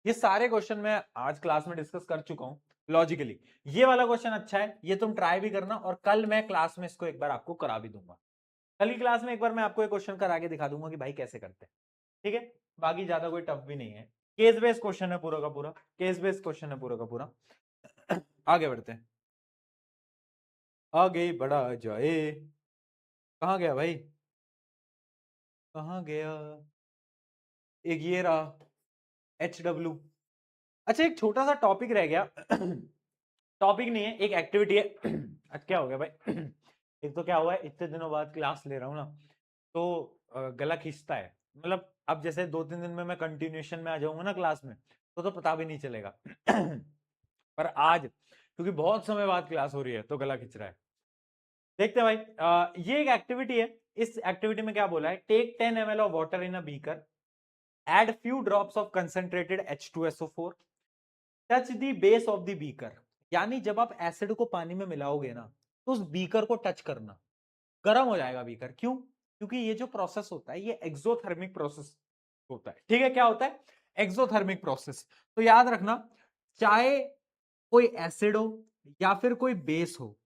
ये सारे क्वेश्चन मैं आज क्लास में डिस्कस कर चुका हूं लॉजिकली। ये वाला क्वेश्चन अच्छा है, ये तुम ट्राई भी करना और कल मैं क्लास में इसको एक बार आपको करा भी दूंगा। कल की क्लास में एक बार मैं आपको एक क्वेश्चन करा के दिखा दूंगा कि भाई कैसे करते हैं। ठीक है, बाकी ज्यादा कोई टफ भी नहीं है, केस बेस्ड क्वेश्चन है पूरा का पूरा, केस बेस्ड क्वेश्चन है पूरा का पूरा आगे बढ़ते हैं, आगे बढ़ा जाए। कहाँ गया भाई, कहाँ गया? एक ये रहा HW। अच्छा, एक छोटा सा टॉपिक रह गया टॉपिक नहीं है, एक एक्टिविटी है आज क्या हो गया भाई एक तो क्या हुआ है, इतने दिनों बाद क्लास ले रहा हूँ ना, तो गला खींचता है। मतलब अब जैसे 2-3 दिन में मैं कंटिन्यूएशन में आ जाऊंगा ना क्लास में, तो पता भी नहीं चलेगा पर आज क्योंकि बहुत समय बाद क्लास हो रही है तो गला खींच रहा है। देखते हैं भाई, ये एक एक्टिविटी है। इस एक्टिविटी में क्या बोला है? Take 10 ml of water in a beaker, add few drops of concentrated H2SO4, touch the base of the beaker. यानी जब आप एसिड को पानी में मिलाओगे ना, तो उस बीकर को टच करना, गर्म हो जाएगा बीकर। क्यों? क्योंकि ये जो प्रोसेस होता है ये एक्सोथर्मिक प्रोसेस होता है। ठीक है, क्या होता है? Exothermic process. तो याद रखना, चाहे कोई एसिड हो या फिर कोई बेस हो,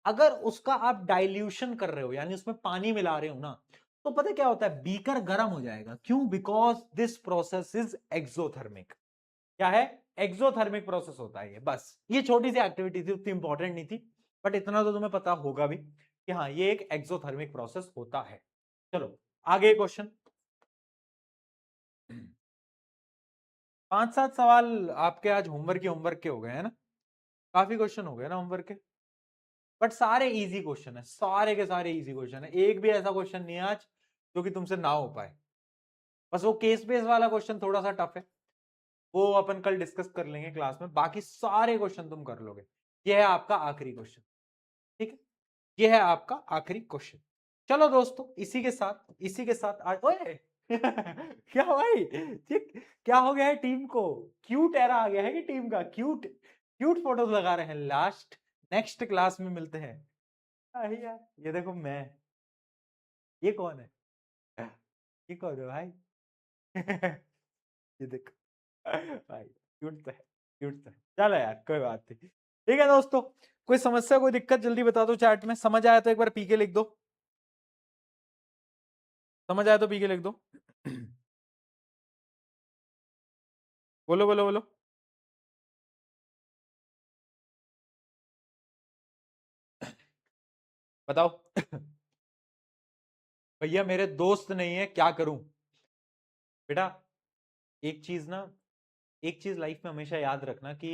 अगर उसका आप डाइल्यूशन कर रहे हो यानी उसमें पानी मिला रहे हो ना, तो पता क्या होता है, बीकर गर्म हो जाएगा। क्यों? Because this process is exothermic. क्या है? एक्सोथर्मिक प्रोसेस होता है ये। बस ये छोटी सी एक्टिविटी थी, उतनी इंपॉर्टेंट नहीं थी, बट इतना तो तुम्हें पता होगा भी कि हाँ ये एक एक्सोथर्मिक प्रोसेस होता है। चलो आगे क्वेश्चन। 5-7 सवाल आपके आज होमवर्क के हो गए हैं ना, काफी क्वेश्चन हो गए ना होमवर्क के, बट सारे इजी क्वेश्चन है, सारे के सारे इजी क्वेश्चन है। एक भी ऐसा क्वेश्चन नहीं है आज जो कि तुमसे ना हो पाए। बस वो केस बेस वाला क्वेश्चन थोड़ा सा टफ है, वो अपन कल डिस्कस कर लेंगे क्लास में। बाकी सारे क्वेश्चन तुम कर लोगे। ये है आपका आखिरी क्वेश्चन, ठीक है? ये है आपका आखिरी क्वेश्चन। चलो दोस्तों, इसी के साथ आज ओए क्या भाई, ये क्या हो गया है टीम को? क्यूट एरा आ गया है कि टीम का क्यूट क्यूट फोटोज लगा रहे हैं। लास्ट नेक्स्ट क्लास में मिलते हैं। यार ये देखो मैं, ये कौन है? ये कौन है भाई? ये देखो भाई, क्यूट तो है, क्यूट तो है। चलो यार कोई बात नहीं, ठीक है दोस्तों। कोई समस्या कोई दिक्कत जल्दी बता दो चैट में। समझ आया तो एक बार पी के लिख दो, समझ आया तो पी के लिख दो। बोलो बोलो बोलो। बताओ। भैया मेरे दोस्त नहीं है, क्या करूं? बेटा एक चीज ना, एक चीज लाइफ में हमेशा याद रखना कि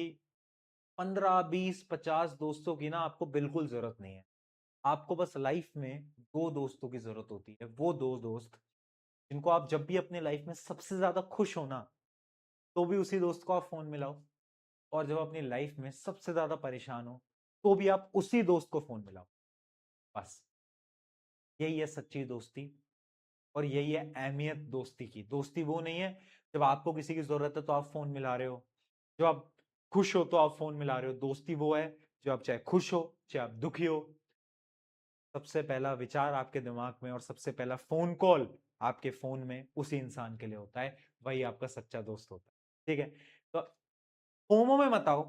15, 20, 50 दोस्तों की ना आपको बिल्कुल जरूरत नहीं है। आपको बस लाइफ में दो दोस्तों की जरूरत होती है। वो दो दोस्त जिनको आप जब भी अपने लाइफ में सबसे ज्यादा खुश हो ना, तो भी उसी दोस्त को आप फोन मिलाओ, और जब अपनी लाइफ में सबसे ज्यादा परेशान हो, तो भी आप उसी दोस्त को फोन मिलाओ। बस यही है सच्ची दोस्ती, और यही है अहमियत दोस्ती की। दोस्ती वो नहीं है जब आपको किसी की जरूरत है तो आप फोन मिला रहे हो, जब आप खुश हो तो आप फोन मिला रहे हो। दोस्ती वो है जो आप चाहे खुश हो चाहे आप दुखी हो, सबसे पहला विचार आपके दिमाग में और सबसे पहला फोन कॉल आपके फोन में उसी इंसान के लिए होता है। वही आपका सच्चा दोस्त होता है, ठीक है? तो फोमो में मत आओ।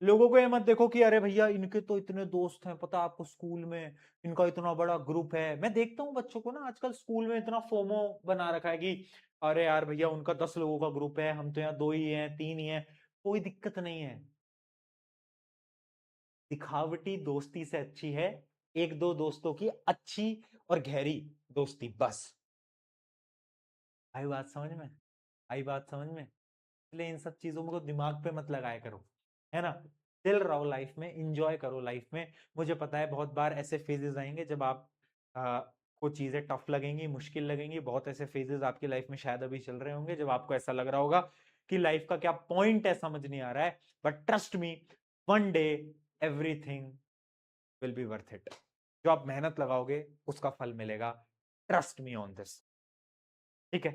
लोगों को ये मत देखो कि अरे भैया इनके तो इतने दोस्त हैं, पता आपको स्कूल में इनका इतना बड़ा ग्रुप है। मैं देखता हूँ बच्चों को ना आजकल स्कूल में इतना फोमो बना रखा है कि अरे यार भैया उनका 10 लोगों का ग्रुप है, हम तो यहाँ 2 ही हैं 3 ही हैं। कोई दिक्कत नहीं है। दिखावटी दोस्ती से अच्छी है एक दो दोस्तों की अच्छी और गहरी दोस्ती। बस आई बात समझ में? आई बात समझ में? इसलिए इन सब चीजों को दिमाग पे मत लगाया करो, है ना? चिल रहो लाइफ में, इंजॉय करो लाइफ में। मुझे पता है बहुत बार ऐसे फेजेस आएंगे जब आप को चीजें टफ लगेंगी, मुश्किल लगेंगी। बहुत ऐसे फेजेस आपकी लाइफ में शायद अभी चल रहे होंगे जब आपको ऐसा लग रहा होगा कि लाइफ का क्या पॉइंट है समझ नहीं आ रहा है। But trust me, one day everything will be worth it. जो आप मेहनत लगाओगे उसका फल मिलेगा। ट्रस्ट मी ऑन दिस, ठीक है?